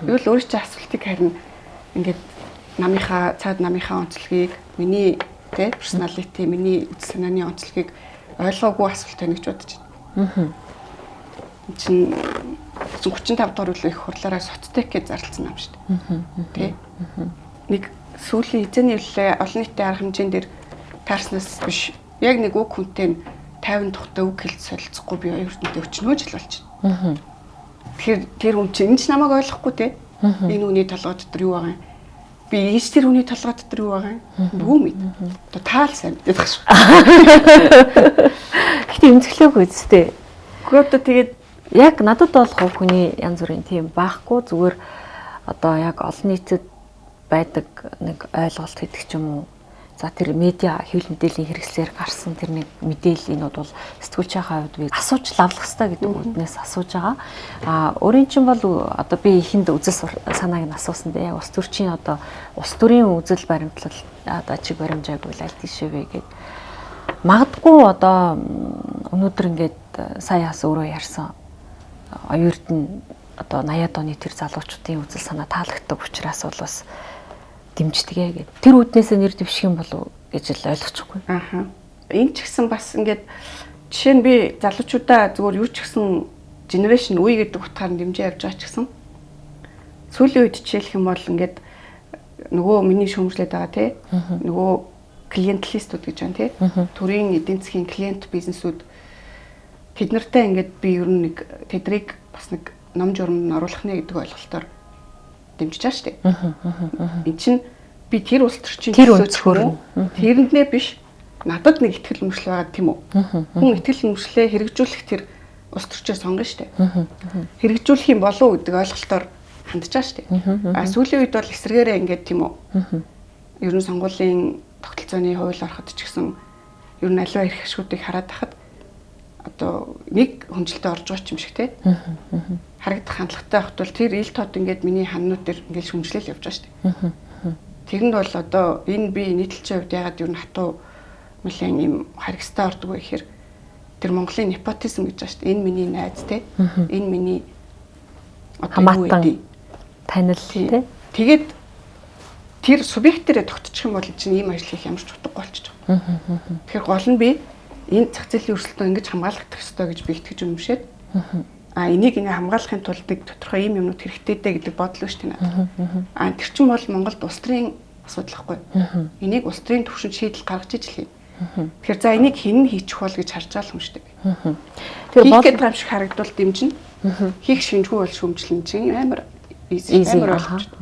Юу л өөрөө чи асуултыг харин ингээд цаад намынхаа онцлогийг миний тий персоналити миний үйл санааны онцлогийг ойлгоогүй асуулт байна гэж бодож байна. Чин 35 дугаар үеийн их хурлаараа соцтек гэж зарласан юм шүү дээ. Тий. Нэг сүүлийн эзэний үлээ олон нийтийн арга хэмжээнд дээр таарснаас биш яг нэг үг хүнтэй 50 тухтай үг хэлж солилцохгүй би оюутнуудад өчнөө жил болж байна. Тэгэхээр тэр хүн чинь энэ ч намайг ойлгохгүй те. Энэ хүний толгой дотор юу байгаа юм? Би ийш тэр хүний толгой дотор юу байгаа юм? Бүү мэд. Одоо таал сайн мэдээд байгаа шүү. Гэтэ эмзэглээгүй үстэй. Гэхдээ одоо тэгээд яг надад бол хувь хүний янз бүрийн тийм байхгүй зүгээр одоо яг олон нийтэд байдаг нэг ойлголт гэдэг ч юм уу. За тэр медиа хэвлэл мэдээллийн хэрэгслээр гарсан тэр нэг мэдээллийнүүд бол сэтгүүлчийн хувьд би асууж лавлах хэрэгтэй гэдэг үднээс асууж байгаа. Өөрийн чинь бол одоо би ихэнд үзэл санааг нь асуусан дээ. Яг улс төрчийн одоо улс төрийн үзэл баримтлал одоо чиг баримжаагүй л аль тийшээ вэ гэд. Магадгүй одоо өнөөдөр ингээд сая бас өөрөө ярьсан оюутан одоо 80-аад оны тэр залуучуудын үзэл санаа таалагддаг учраас бол бас дэмждэгэ гэдэг. Тэр үүднээс нэр дэвших юм болов гэж л ойлгочихгүй. Энэ ч гэсэн бас ингээд жишээ нь би залуучуудаа зүгээр юу ч гэсэн generation үе гэдэг утгаар нь дэмжиж явж байгаа ч гэсэн сүүлийн үед жишээлх юм бол ингээд нөгөө миний шүүмжлээд байгаа тий нөгөө клиентлистүүд гэж байна тий төрийн эдийн засгийн клиент бизнесүүд тэд нартай ингээд би ер нь нэг тэдрийг бас нэг ном журманд оруулах нэ гэдэг ойлголтоор дэмжиж байгаа шүү дээ. Энд чинь би тэр улс төрчийн төлөөлөхөөр тэрэндээ биш надад нэг ихтгэл өмшлөө байгаа тийм үү? Хүн ихтгэл өмшлөө хэрэгжүүлэх тэр улс төрчөө сонгоно шүү дээ. Хэрэгжүүлэх юм болов уу гэдэг ойлголтоор хандж байгаа шүү дээ. Сүүлийн үед бол эсрэгээрээ ингээд тийм үү? Ер нь сонгуулийн тогтолцооны хууль ороход ч гэсэн ер нь аливаа эрх ашгуудыг хараад тахад одоо нэг хүнжилтэд орж байгаа юм шиг тий. Харагдах хандлагатай байхад бол тэр ил тод ингээд миний ханнууд дээр ингээд шүмжлэл явж байгаа шүү дээ. Тэгэнд бол одоо энэ би нийтлэлчийн хувьд ягаад юу хатуу нэлээд юм харгастай ордог вэ гэхээр тэр Монголын непотизм гэж байна шүү дээ. Энэ миний найз тий. Энэ миний хамаатан танил тий. Тэгээд тэр субъектээрээ тогтчих юм бол чинь ийм ажил хийх ямар ч утгагүй болчих жоо. Тэгэхээр гол нь би энэ зах зээлийн өрсөлдөөн ингэж хамгаалагдах ёстой гэж би итгэж үнэмшээд энийг ингээ хамгаалахын тулд нэг тодорхой ийм юмнууд хэрэгтэй дээ гэдэг бодол шүү дээ надад. Тэр чинь бол Монголд улс төрийн асуудал байхгүй. Энийг улс төрийн түвшинд шийдэл гаргаж ижил хийнэ. Тэгэхээр за энийг хэн хийчих бол гэж харж байгаа юм шүү дээ. Тэгэхээр хийх гэдэг юм шиг харагдвал дэмжинэ. Хийх шинжгүй бол шүүмжлэн чинь амар амар боломжтой.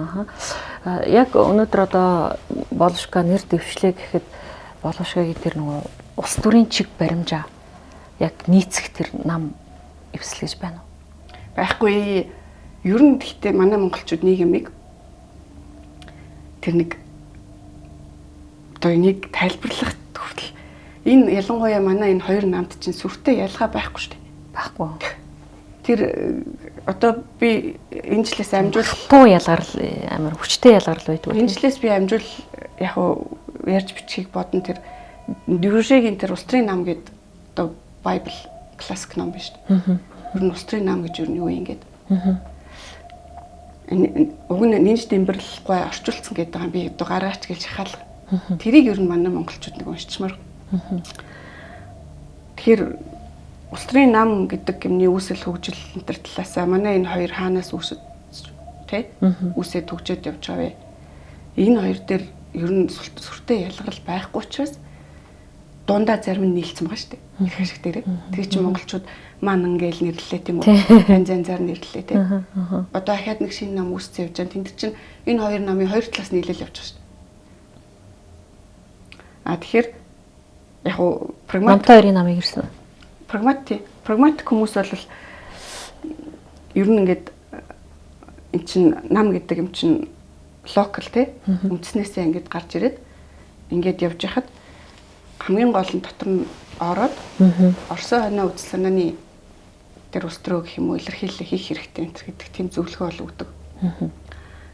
Яг өнөөдөр одоо Болушка нэр дэвшлээ гэхэд Болушкагийн тэр нөгөө улс төрийн чиг баримжаа яг нийцэх тэр нам эвсэл гэж байна уу? Байхгүй. Ер нь гэхдээ манай монголчууд нийгмийг тэр нэг одоо энийг тайлбарлах хүртэл энэ ялангуяа манай энэ хоёр намд чинь сүртэй ялгаа байхгүй шүү дээ. Байхгүй. Тэр одоо би энэ жилээс амжуул туу ялгарл амар хүчтэй ялгарл байдгүй. Энэ жилээс би амжуул яг уу ярьж бичгийг бодно тэр Дюржигийн тэр улс төрийн нам гэдэг одоо Bible классик ном биш үү? Ер нь улс төрийн нам гэж юу юм гээд. Уг нь нинж дэмбэрлэхгүй орчуулсан гэдэг юм би гараач гэж шахаалга. Тэрийг ер нь манай монголчууд нэг уншичмаар. Тэгэхээр улс төрийн нам гэдэг юмны үүсэл хөгжил энэ төр талаасаа манай энэ хоёр хаанаас үүсэж тий үүсээд хөгжөөд явж байгаа вэ? Энэ хоёр дээр ер нь сүртэй ялгарл байхгүй учраас дундаа зарим нь нийлцсэн байгаа шүү дээ. Их ашиг дээр. Тэгээ чи монголчууд маань ингээл нэрлэлээ тийм үү? Янз янзаар нэрлэлээ тий. Одоо ахаад нэг шинэ нам үүсцэн явж байгаа. Тэнд чинь энэ хоёр намын хоёр талаас нийлэл явж байгаа шүү дээ. Тэгэхээр яг уу прагматик хоёрын намыг ирсэн. Прагматик хүмүүс бол ер нь ингээд эн чин нам гэдэг юм чин локал тий үндснээсээ ингээд гарч ирээд ингээд явж хахад хамгийн гол нь дотор нь ороод Орсын хойно үзэл санааны тэр улс төрөө гэх юм уу илэрхийлэл хийх хэрэгтэй гэдэг тийм зөвлөгөө бол өгдөг.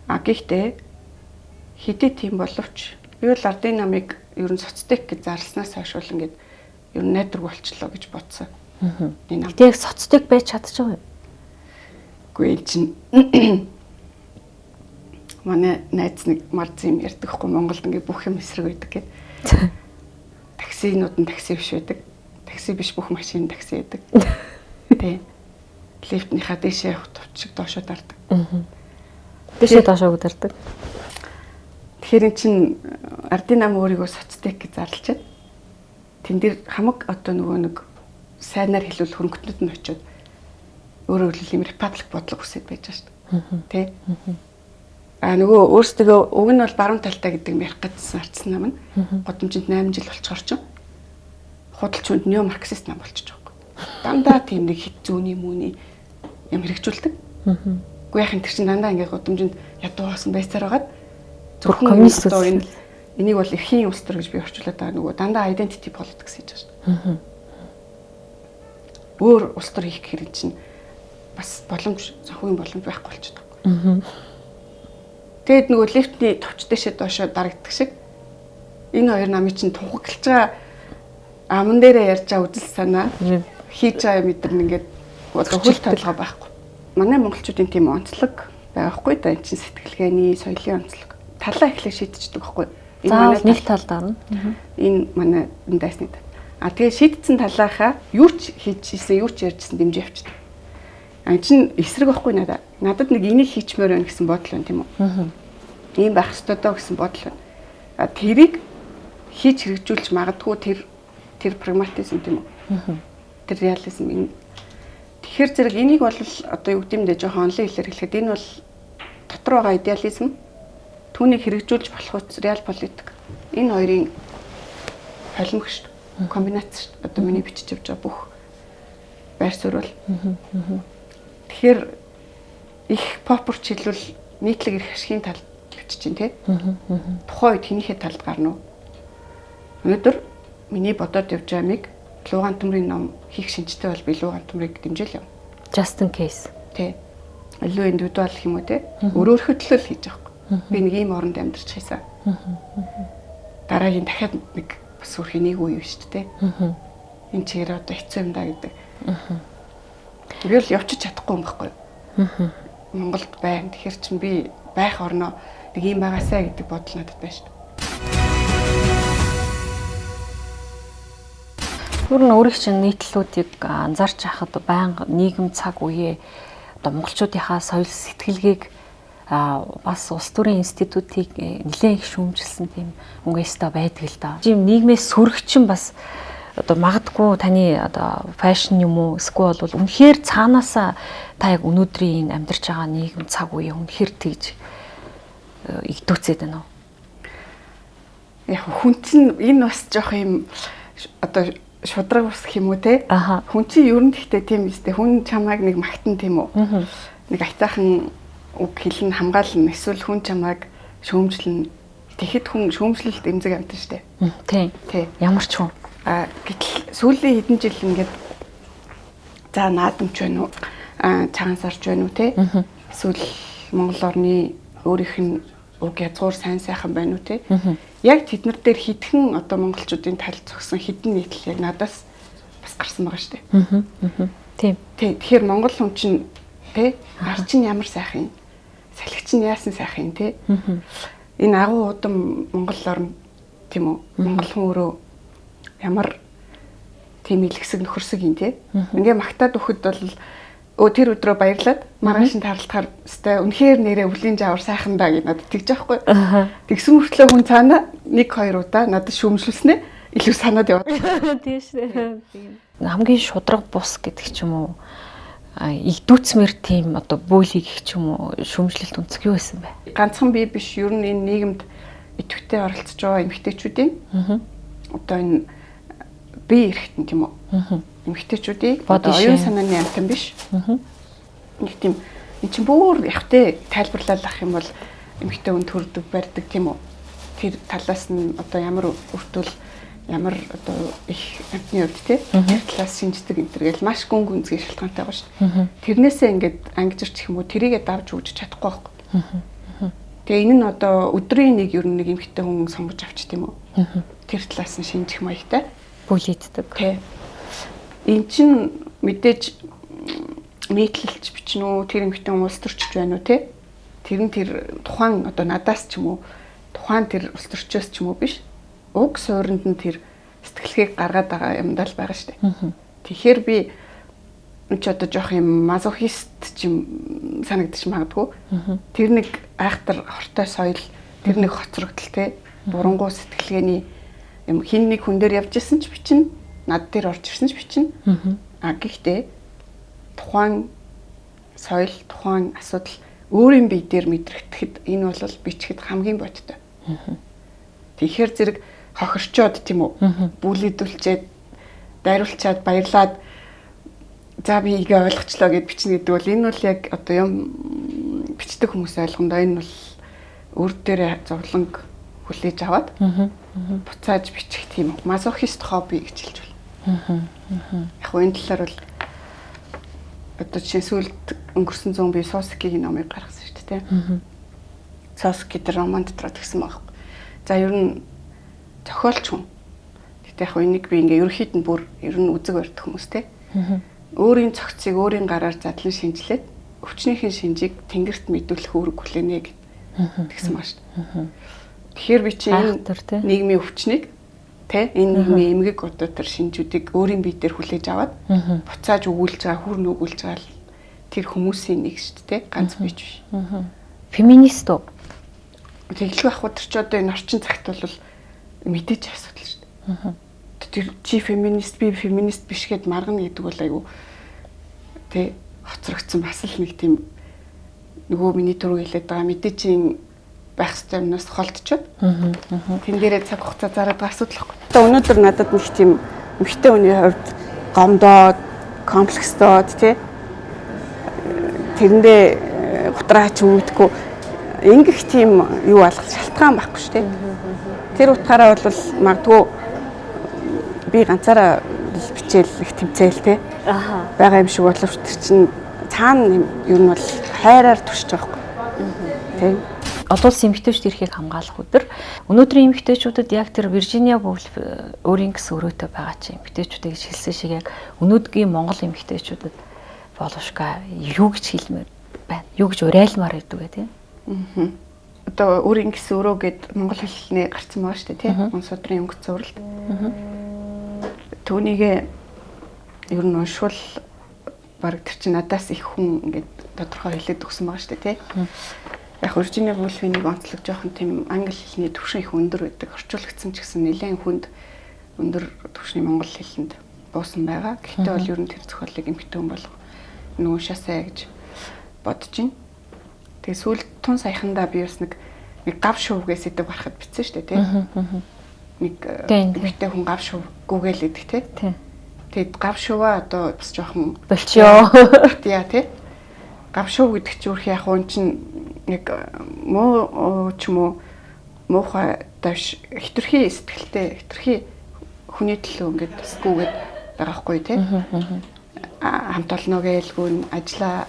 Гэхдээ хэдий тийм боловч би бол ардын намыг ер нь соцтек гэж зарласнаас хойш бол ингээд ер нь найдвар болчлоо гэж бодсон. Гэтэ яг соцтек байж чадчихав юм. Үгүй чинь манай найз нэг марз юм ярьдаг хгүй Монголд ингээд бүх юм эсрэг байдаг гэх. Таксинууд нь такси биш байдаг. Такси биш бүх машин такси байдаг. Тэ. Лифтнийхаа дэшээ явах товчиг доошоо дардаг. Дэшээ доошоо дардаг. Тэгэхээр эн чин ардын нам өөрийгөө соцтек гэж зарлчаад тэн дээр хамаг одоо нөгөө нэг сайнаар хэлвэл хөрөнгөтнөд нь очиод өөрөөр хэлбэл юм репаблик бодлого үсэд байж байгаа шүү дээ. Тэ? Нөгөө өөрсдөө уг нь бол баруун талтай гэдэг юм ярих гэдсэн арчсан нам нь годомжинд 8 жил болчихор ч худалч хүнд нео марксист нам болчихж байгаа юм. Дандаа тийм нэг хит зүүний мөний юм хэрэгжүүлдэг. Үгүй яхин тэр чин дандаа ингээд годомжинд ядуу хоосон байсаар байгаад зөвхөн коммунист энийг бол эрхийн улс төр гэж би орчуулад байгаа нөгөө дандаа identity politics гэж байна шүү дээ. Өөр улс төр хийх хэрэг чинь бас боломж зөвхөн боломж байхгүй болчиход байгаа. Тэгэд нөгөө лифтний товч дэшээ доошоо дарагддаг шиг энэ хоёр намын чинь тухаглаж байгаа аман дээрээ ярьж байгаа үзэл санаа хийж байгаа мэдэрн ингээд одоо хөл толгой байхгүй. Манай монголчуудын тийм онцлог байхгүй да энэ чинь сэтгэлгээний соёлын онцлог талаа эхлээ шийдчихдэг байхгүй. Заавал нэг талд орно. Энэ манай энэ дайсны тал. Тэгээ шийдсэн талаахаа юу ч хийчихсэн юу ч ярьжсэн дэмжиж явчихдаг. Чинь эсрэг байхгүй надад. Надад нэг энийг хийчмээр байна гэсэн бодол байна тийм үү? Ийм байх ёстой доо гэсэн бодол байна. Тэрийг хийж хэрэгжүүлж магадгүй тэр прагматизм тийм үү? Тэр реализм. Тэгэхээр зэрэг энийг бол одоо юу гэмдэ жоохон онлын хэлээр хэлэхэд энэ бол дотор байгаа идеализм түүнийг хэрэгжүүлж болох үс реал политик. Энэ хоёрын холимог шүү дээ. Комбинац шүү дээ. Одоо миний бичиж явж байгаа бүх байр суурь бол. Тэгэхээр их попорч хэлвэл нийтлэг эрх ашигын талд бичиж чинь тий. Тухайн үед хинийхээ талд гарна уу? Өнөөдөр миний бодоод явж байгааг Луган төмрийн ном хийх шинжтэй бол би Луган төмрийг дэмжил юм. Just in case. Тий. Илүү индивидуал гэх юм уу тий. Өөрөөр хөдлөл хийж байгаа юм. Би нэг ийм оронд амьдарч хайсан. Дараагийн дахиад нэг бас үрхийн нэг үе шүү дээ. Энэ чигээр одоо хэцүү юм да гэдэг. Би л явчих чадахгүй юм байхгүй юу? Монголд байна. Тэгэхээр чинь би байх орноо нэг юм байгаасаа гэдэг бодол надад байна шүү дээ. Түрн өөрийнх чинь нийтлүүдийг анзаарч байхад байнга нийгэм цаг үеэ одоо монголчуудынхаа соёл сэтгэлгээг бас улс төрийн институтыг нэлээд их шүүмжилсэн тийм өнгөстэй байдаг л да. Тийм нийгмээс сүрэгчин бас одоо магадгүй таны одоо фэшн юм уу эсвэл бол үнэхээр цаанаасаа та яг өнөөдрийн амьдарч байгаа нийгэм цаг үеэ үнэхээр тэгж игдүүцээд байна уу? Яг хүн чинь энэ бас жоох юм одоо шудраг ус гэх юм уу те? Хүн чинь ер нь гэхдээ тийм үстэй хүн чамайг нэг магтан тийм үү? Нэг айтаахан үг хэлэн хамгаална эсвэл хүн чамайг шөөмжлөн тэгэхэд хүн шөөмжлөлт эмзэг амтан штэ. Тийм. Ямар ч хүн. Гэтэл сүүлийн хэдэн жил ингээд за наадамч байна уу? Цагаан сарч байна уу те? Эсвэл Монгол орны өөрийнх нь уг язгуур сайн сайхан байна уу те? Яг тэднэр дээр хитгэн одоо монголчуудын тал зогсон хідэн нийтлэл яг надаас бас гарсан байгаа штэ. Тийм. Тэгэхээр монгол хүн чинь те ар чинь ямар сайхан чинь яасан сайхан те. Энэ агуу удам Монгол орн тийм үү? Монгол хүн өөрөө ямар тийм илгэсэг нөхөрсөг юм те. Ингээ магтаад өгөхөд бол тэр өдрөө баярлаад маргааш нь таралтахаар өстэй үнэхээр нэрээ үлийн жавар сайхан даа гэж надад тэгж аахгүй. Тэгсэн мөртлөө хүн цаана 1-2 удаа надад шүүмжлүүлснэ илүү санаад яваад. Тийм шүү. Хамгийн шудраг бус гэдэг ч юм уу игдүүцмэр тийм одоо бөөлийг гэх ч юм уу шүүмжлэлт үнцг юу байсан бэ? Ганцхан би биш ер нь энэ нийгэмд идэвхтэй оролцож байгаа эмэгтэйчүүдийн одоо энэ бие эрэхтэн тийм үү? Эмэгтэйчүүдийг одоо оюун санааны амтан биш. Нэг тийм эн чинь бүр явхтэй тайлбарлал ах юм бол эмэгтэй хүн төрдөг барьдаг тийм үү? Тэр талаас нь одоо ямар өртөл ямар одоо их амтны хувьд те талаас шинждэг энэ төр гэл маш гүн гүнзгий шалтгаантай байгаа шүү дээ. Тэрнээсээ ингээд ангижирч гэх юм уу тэрийгээ давж өгч чадахгүй байхгүй. Тэгээ энэ нь одоо өдрийн нэг ер нь нэг эмэгтэй хүн сонгож авч тийм үү? Тэр талаас нь шинжих маягтай бүлийддэг. Тэ. Эн чин мэдээж нийтлэлч бичнэ үү тэр эмэгтэй хүн улс төрчж байна уу те? Тэр нь тэр тухайн одоо надаас ч юм уу тухайн тэр улс төрчөөс ч юм уу биш. Уг суурьнд нь тэр сэтгэлгээг гаргаад байгаа юмдаа л байгаа шүү дээ. Тэгэхээр би ч одоо жоох юм мазохист ч юм санагдчих магадгүй. Тэр нэг айхтар хортой соёл, тэр нэг хоцрогдолтой бурангуй сэтгэлгээний юм хин нэг хүн дээр явж исэн ч бичнэ, над дээр орж ирсэн ч бичнэ. Гэхдээ тухайн соёл, тухайн асуудал өөрийн бие дээр мэдрэгдэхэд энэ бол бичгэд хамгийн бодтой. Тэгэхээр зэрэг хохирчоод тийм үү бүлэдүүлчээд дайруулчаад баярлаад за би игээ ойлгочлоо гэд бичнэ гэдэг бол энэ бол яг одоо юм бичдэг хүмүүс ойлгондоо энэ бол өөр дээрээ зовлонг хүлээж аваад буцааж бичих тийм мазохист хобби гэж хэлж байна. Яг энэ талаар бол одоо чинь сүүлд өнгөрсөн 100 би Сосокигийн номыг гаргасан шүү дээ тийм. Сосоки дээр романд дотор тэгсэн байгаа. За ер нь зохиолч хүн. Тэгтээ яг энийг би ингээ ерөөхдөө нь бүр ер нь үзэг барьдаг хүмүүс те. Өөрийн цогцыг өөрийн гараар задлан шинжилээд өвчнийхэн шинжийг тэнгэрт мэдүүлэх үүрэг хүлээнэ гэсэн маш. Тэгэхээр би чинь нийгмийн өвчнийг те энэ нийгмийн эмгэг одоо тэр шинжүүдийг өөрийн бие дээр хүлээж аваад буцааж өгүүлж байгаа хүр нөгүүлж байгаа тэр хүмүүсийн нэг шүү дээ ганц бич биш. Феминист уу? Тэглэх ах удирч одоо энэ орчин цагт бол мэдээж асуудал шүү дээ. Тэр чи феминист би феминист биш гэд маргана гэдэг бол айгу тэ хоцрогдсон бас л нэг тийм нөгөө миний түрүү хэлээд байгаа мэдээж чинь байх ёстой юмнаас холдчиход. Тэн дээрээ цаг хугацаа зараад байгаа асуудал байхгүй. Одоо өнөөдөр надад нэг тийм эмэгтэй хүний хувьд гомдоод комплексдоод тэ тэрэндээ гутраач өгдөггүй ингэх тийм юу алах шалтгаан байхгүй шүү дээ. Тэр утгаараа бол магадгүй би ганцаараа бичээл их тэмцээл те байгаа юм шиг боловч тэр чинь цаана ер нь бол хайраар туршиж байгаа байхгүй. Тийм. Олон улсын эмэгтэйчүүд эрхийг хамгаалах өдөр. Өнөөдрийн эмэгтэйчүүдэд яг тэр Виржиниа Вулф өөрийн гэсэн өрөөтэй байгаа чинь эмэгтэйчүүдээ гэж хэлсэн шиг яг өнөөдрийн Монгол эмэгтэйчүүдэд боловшка юу гэж хэлмээр байна. Юу гэж уриалмаар байдаг вэ тийм. Одоо өөрийн гэсэн өрөө гэд монгол хэлний гарцсан байгаа шүү дээ тийм. Монс өдрийн өнгөц зурлалт. Түүнийгээ ер нь уншвал баг тэр чинь надаас их хүн ингээд тодорхой хэлээд өгсөн байгаа шүү дээ тийм. Яг Виржиниа Вулфийн нэг онцлог жоохон тийм англи хэлний түвшин их өндөр байдаг. Орчуулагдсан ч гэсэн нэлээд хүнд өндөр түвшний монгол хэлэнд буусан байгаа. Гэхдээ бол ер нь тэр зохиолыг эмхтэн хүн болго нөгөө шасаа гэж бодож байна. Тэгээ сүүлд тун саяхандаа би бас нэг гав шувгээс идэг гарахад бичсэн шүү дээ тийм. Нэг эмхтэн хүн гав шув гүгээл идэг тийм. Тэгээд гав шуваа одоо бас жоохон болчихё. Яа тийм. Гав шув гэдэг чинь өөрх яг хүн чинь нэг муу ч юм уу муухай давш хитрхи сэтгэлтэй хитрхи хүний төлөө ингээд тэсгүүгээд байгаа хгүй тий. Хамт олно гэлгүй ажиллаа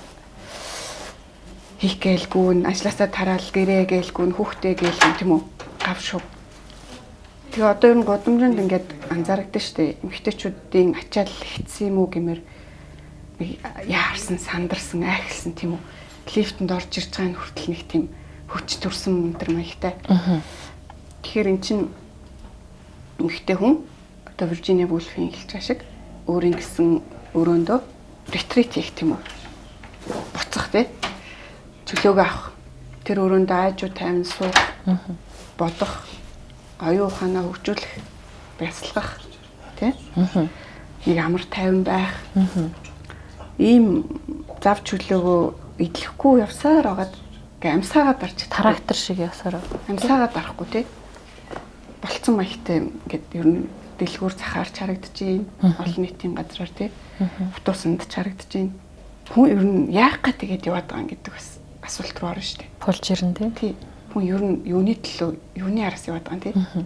хийх гэлгүй ажилласаа тараал гэрээ гэлгүй хүүхдээ гэлгүй тийм үү гав шув. Тэгээ одоо энэ годомжинд ингээд анзаардаг штэ эмэгтэйчүүдийн ачаал хитсэн юм уу гэмээр яарсан сандарсан айхалсан тийм үү лифтэнд орж ирж байгаа хүртэл нэг тийм хүч төрсөн өндөр маягтай. Тэгэхээр эн чинь эмэгтэй хүн одоо Виржиниа Вулфийн хэлж байгаа шиг өөрийн гэсэн өрөөндөө ретрит хийх тийм үү. Буцах тий. Чөлөөгөө авах. Тэр өрөөндөө аажуу тайван суух, бодох, оюун ухаанаа хөгжүүлэх, бясалгах тий. Нэг амар тайван байх. Ийм зав чөлөөгөө идлэхгүй явсаар агаад амсаагаад дарч трактор шиг явсаар амсаагаад дарахгүй тий. Болцсон маягтай ингээд ер нь дэлгүүр захаарч харагдаж байна. Олон нийтийн газраар тий. Автобусанд ч харагдаж байна. Хүн ер нь яах га тэгээд яваад байгаа гэдэг бас асуулт руу орно шүү дээ. Пулж ирнэ тий. Хүн ер нь юуны төлөө юуны араас яваад байгаа юм тий.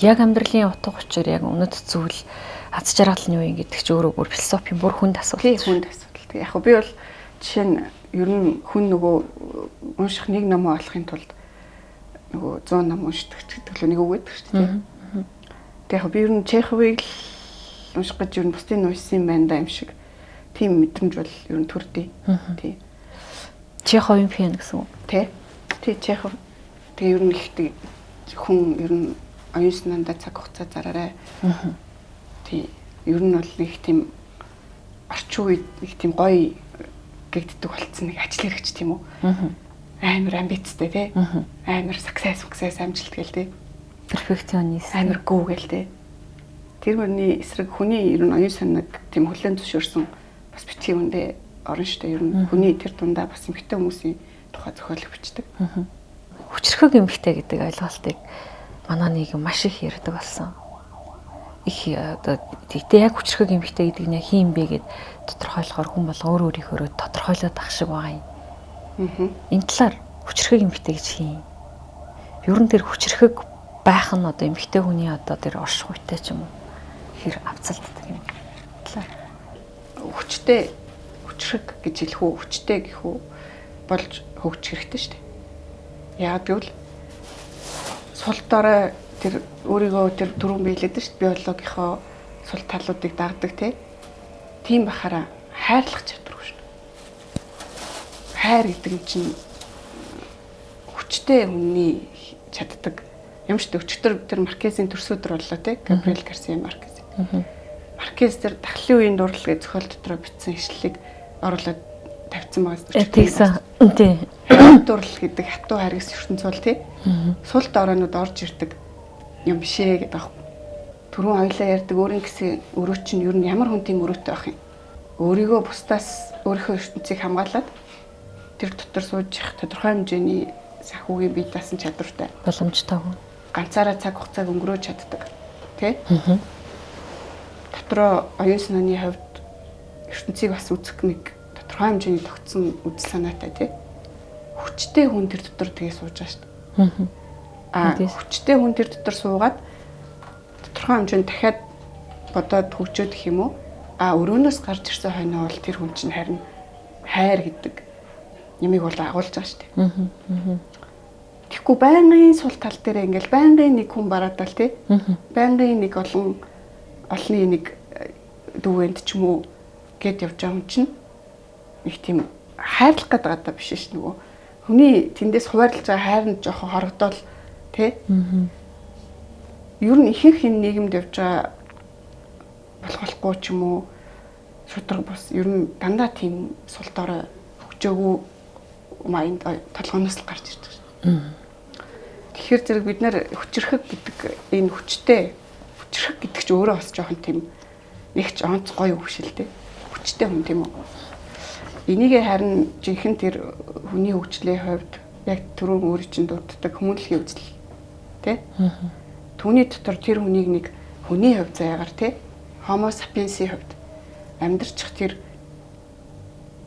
Яг амьдралын утга учир яг үнэт зүйл аз жаргал нь юу юм гэдэг чи өөрөө бүр философийн бүр хүнд асуулт. Тий хүнд асуудал. Яг хөө би бол жишээ нь ер нь хүн нөгөө унших нэг ном олохын тулд нөгөө 100 ном уншдаг гэдэг л нэг үг гэдэг шүү дээ. Тэгээ яг би ер нь Чеховыг л унших гэж ер нь бусдын уншсан байна да юм шиг тийм мэдрэмж бол ер нь төрдөө. Тий. Чеховын пиан гэсэн үг. Тий. Тий Чехов. Тэгээ ер нь ихтэй хүн ер нь оюун санаандаа цаг хугацаа зараарай. Тий. Ер нь бол нэг тийм орчин үед нэг тийм гоё гэгддэг болцсон нэг ажил хэрэгч тийм үү? Амар амбицтай тий. Амар success амжилт гээл тий. Перфекционист. Амар гүүгээл тий. Тэр мөрний эсрэг хүний ер нь оюун санааг тийм хүлээн зөвшөөрсөн бас битгий үндэ орно штэ ер нь хүний тэр дундаа бас эмэгтэй хүмүүсийн тухай зохиолыг бичдэг. Хүчрхэг эмэгтэй гэдэг ойлголтыг манай нийгэм маш их ярьдаг болсон. Их одоо тэгтээ яг хүчрхэг эмэгтэй гэдэг нь хин бэ гэд тодорхойлохоор хүн бол өөр өөрийнхөө тодорхойлоод ах шиг байгаа юм. Энэ талаар хүчрхэг эмэгтэй гэж хин. Ер нь тэр хүчрхэг байх нь одоо эмэгтэй хүний одоо тэр орших үетэй ч юм уу хэр авцалддаг юм. Талаар хүчтэй хүчрхэг гэж хэлэх үү, хүчтэй гэх үү болж хөгжих хэрэгтэй шүү дээ. Яг гэвэл сул дорой тэр өөрийгөө тэр түрүүн биелээд шүү дээ биологийнхоо сул талуудыг дагдаг тийм бахаараа хайрлах чадваргүй шүү дээ. Хайр гэдэг юм чинь хүчтэй хүний чаддаг юм шүү дээ. Өчигдөр тэр Маркезийн төрсөдөр боллоо Габриэл Гарсиа Маркез. Маркез тэр дахлын үеийн дурлал гэж зохиол дотроо бичсэн ишлэлийг оруулаад тавьсан байгаа. Тэгсэн. Тий. Дурлал гэдэг хатуу хайргас ертөнц бол тий. Сул доройнууд орж ирдэг юм бишээ гэдэг аах. Түрүүн хоёлаа ярьдаг өөрийн гэсэн өрөө чинь ер нь ямар хүн тийм өрөөтэй байх юм. Өөрийгөө бусдаас өөрийнхөө ертөнцийг хамгаалаад тэр дотор сууж явах тодорхой хэмжээний санхүүгийн бие даасан чадвартай. Боломжтой хүн. Ганцаараа цаг хугацааг өнгөрөөж чаддаг. Тэ? Дотроо оюун санааны хувьд ертөнцийг бас үзэх нэг тодорхой хэмжээний тогтсон үзэл санаатай тий. Хүчтэй хүн тэр дотор тгээ сууж байгаа шүү дээ. Хүчтэй хүн тэр дотор суугаад тодорхой хэмжээнд дахиад бодоод хөгжөөд гэх юм уу? Өрөөнөөс гарч ирсэн хойноо бол тэр хүн чинь харин хайр гэдэг ямиг бол агуулж байгаа шүү дээ. Тэгэхгүй байнгын сул тал дээр ингээл байнгын нэг хүн бараадал тий. Байнгын нэг олны нэг дүүэнд ч юм уу гэд явж байгаа юм чинь их тийм хайрлах гэдэг гадаа биш ш нөгөө хүний тэндээс хуваарлаж байгаа хайр нь жоохон хорогдоол тий. Ер нь ихэнх энэ нийгэмд явж байгаа болохгүй ч юм уу шудраг бас ер нь дандаа тийм сул дорой хөгжөөгүй майнд толгоноос л гарч ирдэг шээ. Тэгэхээр зэрэг бид нэр хүчрхэг гэдэг энэ хүчрхэг гэдэг чинь өөрөө бас жоохон тийм нэг ч онц гоё үг шил дээ. Хүчтэй хүн тийм үү. Энийг харин жинхэнэ тэр хүний хөгжлийн хувьд яг түрүүн өөрийн чинь дууддаг хүмүүнлэгийн үзэл тий. Түүний дотор тэр хүнийг нэг хүний хувь заяагаар тий Homo sapiens-ийн хувьд амьдрчих тэр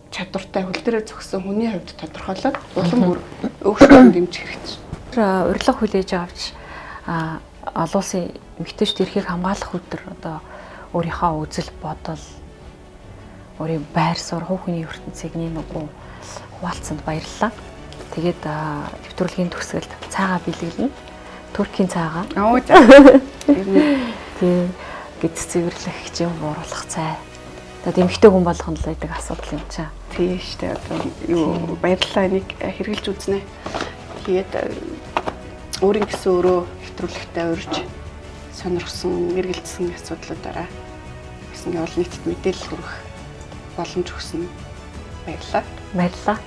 чадвартай хөл дээрээ зогссон хүний хувьд тодорхойлоод улам бүр өөрчлөлт дэмжих хэрэгтэй. Урилга хүлээж авч олон улсын эмэгтэйчүүд эрхийг хамгаалах өдөр одоо өөрийнхөө үзэл бодол өөрийн байр суурь хувь хүний ертөнцийг нэггүй хуваалцсанд баярлалаа. Тэгээд нэвтрүүлгийн төгсгөлд цаагаа бэлгэлнэ. Туркийн цаагаа. За. Тэгээд гидс цэвэрлэх хэмжээ бууруулах цай. Тэгээд эмэгтэй хүн болгоно л байдаг асуудал юм чаа. Тийм шүү дээ. Одоо юу баярлалаа энийг хэрэгжилж үзнэ. Тэгээд өөрийн гэсэн өөрөө хэвтрүүлэгтээ урьж сонирхсон, эргэлзсэн асуудлуудаараа гэсэн олон нийтэд мэдээлэл хүргэх боломж өгсөн. Баярлалаа. Баярлалаа.